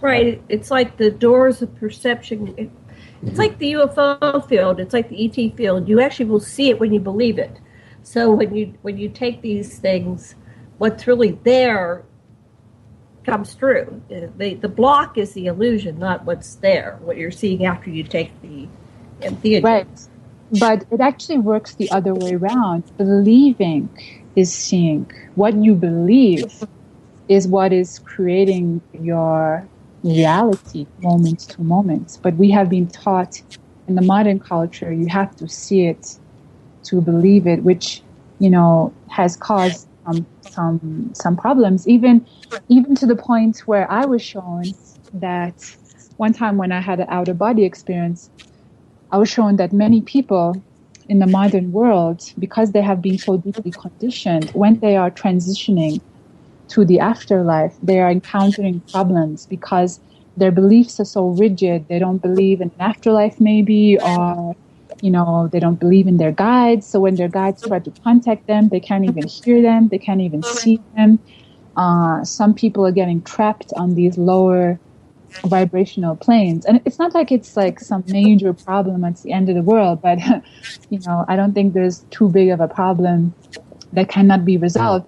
Right. It's like the doors of perception. It's like the UFO field. It's like the ET field. You actually will see it when you believe it. So when you take these things, what's really there comes through. The block is the illusion, not what's there, what you're seeing after you take the entheogen. Right. But it actually works the other way around. Believing is seeing. What you believe is what is creating your reality moment to moment. But we have been taught in the modern culture, you have to see it to believe it, which, you know, has caused some problems, even to the point where I was shown that one time when I had an out-of-body experience, I was shown that many people in the modern world, because they have been so deeply conditioned, when they are transitioning to the afterlife, they are encountering problems because their beliefs are so rigid. They don't believe in an afterlife maybe, or, you know, they don't believe in their guides. So when their guides try to contact them, they can't even hear them. They can't even see them. Some people are getting trapped on these lower vibrational planes. And it's not like it's like some major problem at the end of the world, but, you know, I don't think there's too big of a problem that cannot be resolved.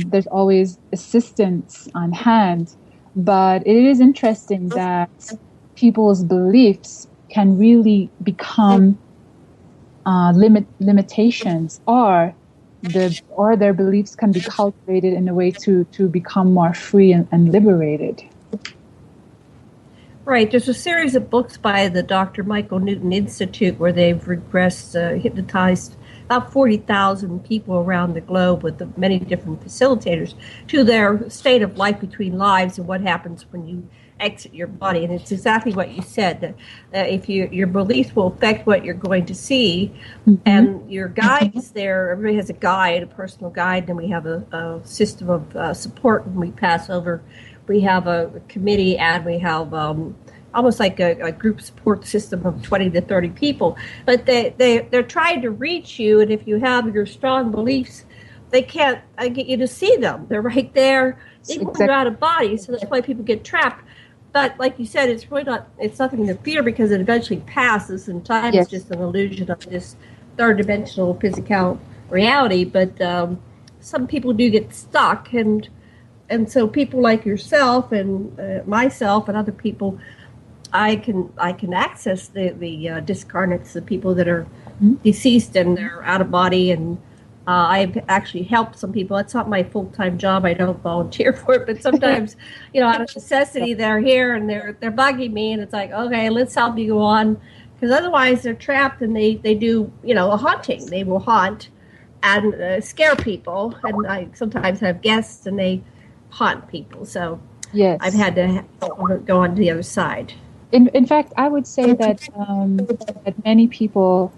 There's always assistance on hand. But it is interesting that people's beliefs can really become limitations, or their beliefs can be cultivated in a way to become more free and liberated. Right. There's a series of books by the Dr. Michael Newton Institute where they've hypnotized about 40,000 people around the globe with many different facilitators to their state of life between lives and what happens when you exit your body. And it's exactly what you said, that if your beliefs will affect what you're going to see. Mm-hmm. And your guides there, everybody has a guide, a personal guide, and we have a system of support when we pass over. We have a committee, and we have almost like a group support system of 20 to 30 people. But they're trying to reach you, and if you have your strong beliefs, they can't get you to see them. They're right there, even when you're out of body. So that's why people get trapped. But like you said, it's nothing to fear because it eventually passes, and time is just an illusion of this third dimensional physical reality. But some people do get stuck, and so people like yourself and myself and other people, I can access the discarnates, the people that are deceased and they're out of body, and I've actually helped some people. It's not my full-time job. I don't volunteer for it, but sometimes, out of necessity, they're here and they're bugging me, and it's like, okay, let's help you go on, because otherwise they're trapped and they do, a haunting. They will haunt and scare people, and I sometimes have guests and they haunt people. So yes, I've had to go on to the other side. In fact, I would say that that many people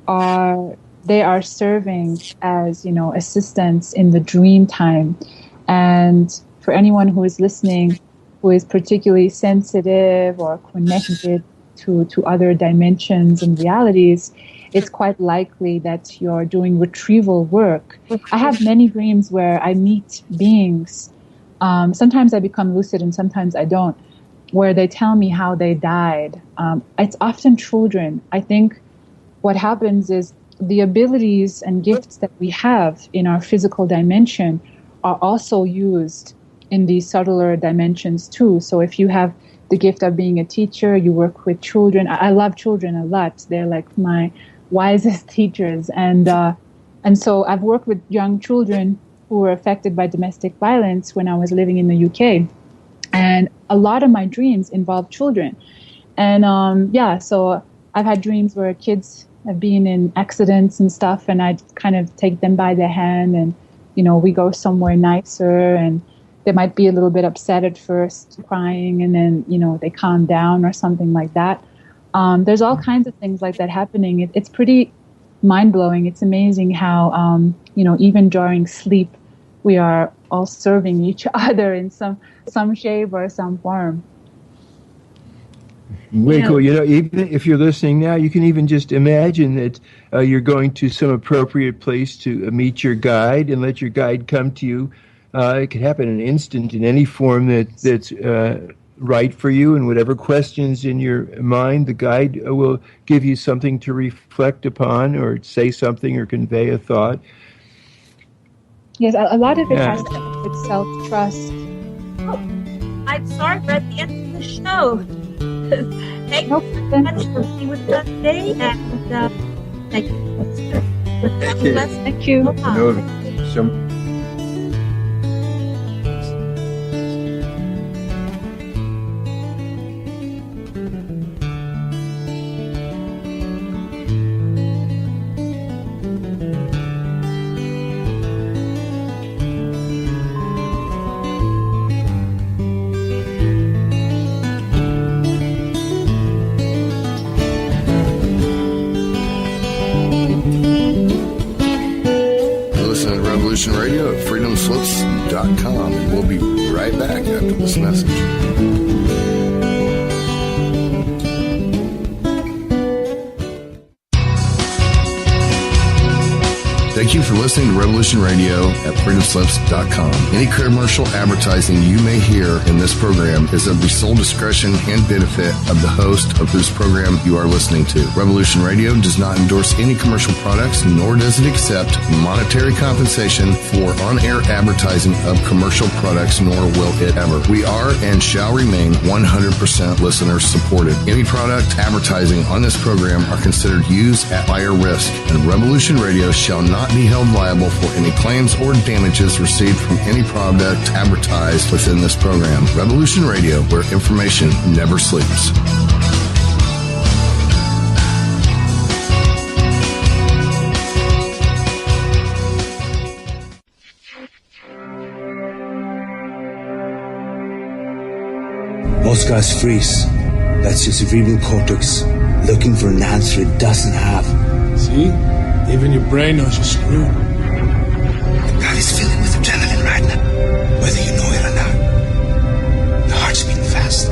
are they are serving as, assistants in the dream time. And for anyone who is listening, who is particularly sensitive or connected to other dimensions and realities, it's quite likely that you're doing retrieval work. I have many dreams where I meet beings. Sometimes I become lucid and sometimes I don't, where they tell me how they died. It's often children. I think what happens is the abilities and gifts that we have in our physical dimension are also used in these subtler dimensions too. So if you have the gift of being a teacher, you work with children. I love children a lot. They're like my wisest teachers. And so I've worked with young children who were affected by domestic violence when I was living in the UK. And a lot of my dreams involve children. And so I've had dreams where kids have been in accidents and stuff, and I'd kind of take them by the hand and, we go somewhere nicer, and they might be a little bit upset at first, crying, and then, they calm down or something like that. There's all kinds of things like that happening. It's pretty mind-blowing. It's amazing how, even during sleep, we are all serving each other in some shape or some form. Way cool. Even if you're listening now, you can even just imagine that you're going to some appropriate place to meet your guide and let your guide come to you. It can happen in an instant in any form that's right for you, and whatever questions in your mind, the guide will give you something to reflect upon or say something or convey a thought. Yes, a lot of it has to do with self-trust. Oh, I'm sorry, we're at the end of the show. Thank you so much for being with us today, and thank you. Thank you. Radio at freedomslips.com, and we'll be right back after this message. Thank you for listening to Revolution Radio at freedomslips.com. Any commercial advertising you may hear in this program is of the sole discretion and benefit of the host of whose program you are listening to. Revolution Radio does not endorse any commercial products, nor does it accept monetary compensation for on-air advertising of commercial products, nor will it ever. We are and shall remain 100% listener supported. Any product advertising on this program are considered used at higher risk, and Revolution Radio shall not be held liable for any claims or damages received from any product advertised within this program. Revolution Radio, where information never sleeps. Most guys freeze. That's your cerebral cortex looking for an answer it doesn't have. See? Even your brain knows you're screwed. The body's filling with adrenaline right now, whether you know it or not. Your heart's beating fast.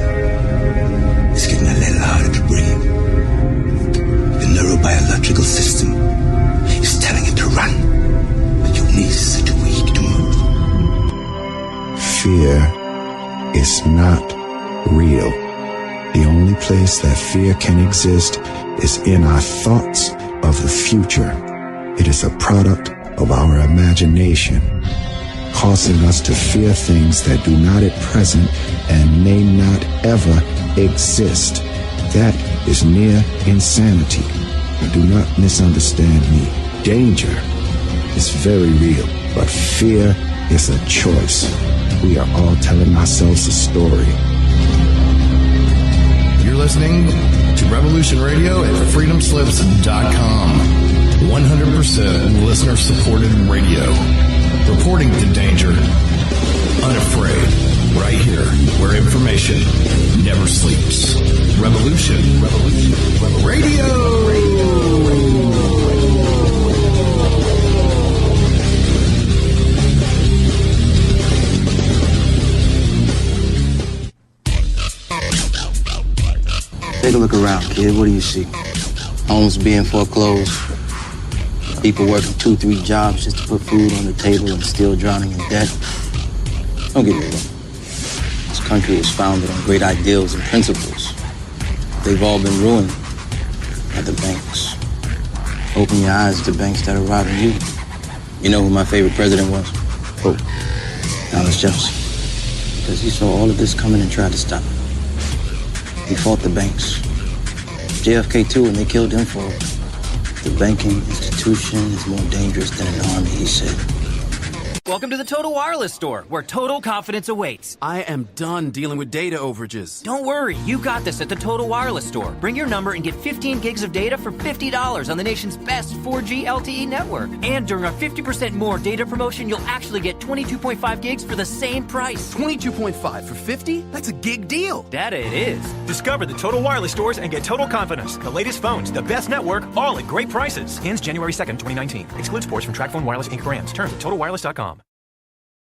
It's getting a little harder to breathe. The neurobiological system is telling it to run, but your knees are too weak to move. Fear is not real. The only place that fear can exist is in our thoughts of the future. It is a product of our imagination, causing us to fear things that do not at present and may not ever exist. That is near insanity. Now, do not misunderstand me. Danger is very real, but fear is a choice. We are all telling ourselves a story. You're listening to Revolution Radio at freedomslips.com. 100% listener-supported radio. Reporting to danger. Unafraid. Right here, where information never sleeps. Revolution Radio. Take a look around, kid. What do you see? Homes being foreclosed. People working 2-3 jobs just to put food on the table and still drowning in debt. Don't get me wrong. This country was founded on great ideals and principles. They've all been ruined by the banks. Open your eyes to banks that are robbing you. You know who my favorite president was? Oh, Thomas Jefferson. Because he saw all of this coming and tried to stop it. He fought the banks. JFK too, and they killed him for it. The banking institution is more dangerous than an army, he said. Welcome to the Total Wireless Store, where total confidence awaits. I am done dealing with data overages. Don't worry, you got this at the Total Wireless Store. Bring your number and get 15 gigs of data for $50 on the nation's best 4G LTE network. And during our 50% more data promotion, you'll actually get 22.5 gigs for the same price. 22.5 for 50? That's a gig deal. Data it is. Discover the Total Wireless Stores and get total confidence. The latest phones, the best network, all at great prices. Ends January 2nd, 2019. Excludes ports from TracFone Wireless Inc. brands. Terms at totalwireless.com.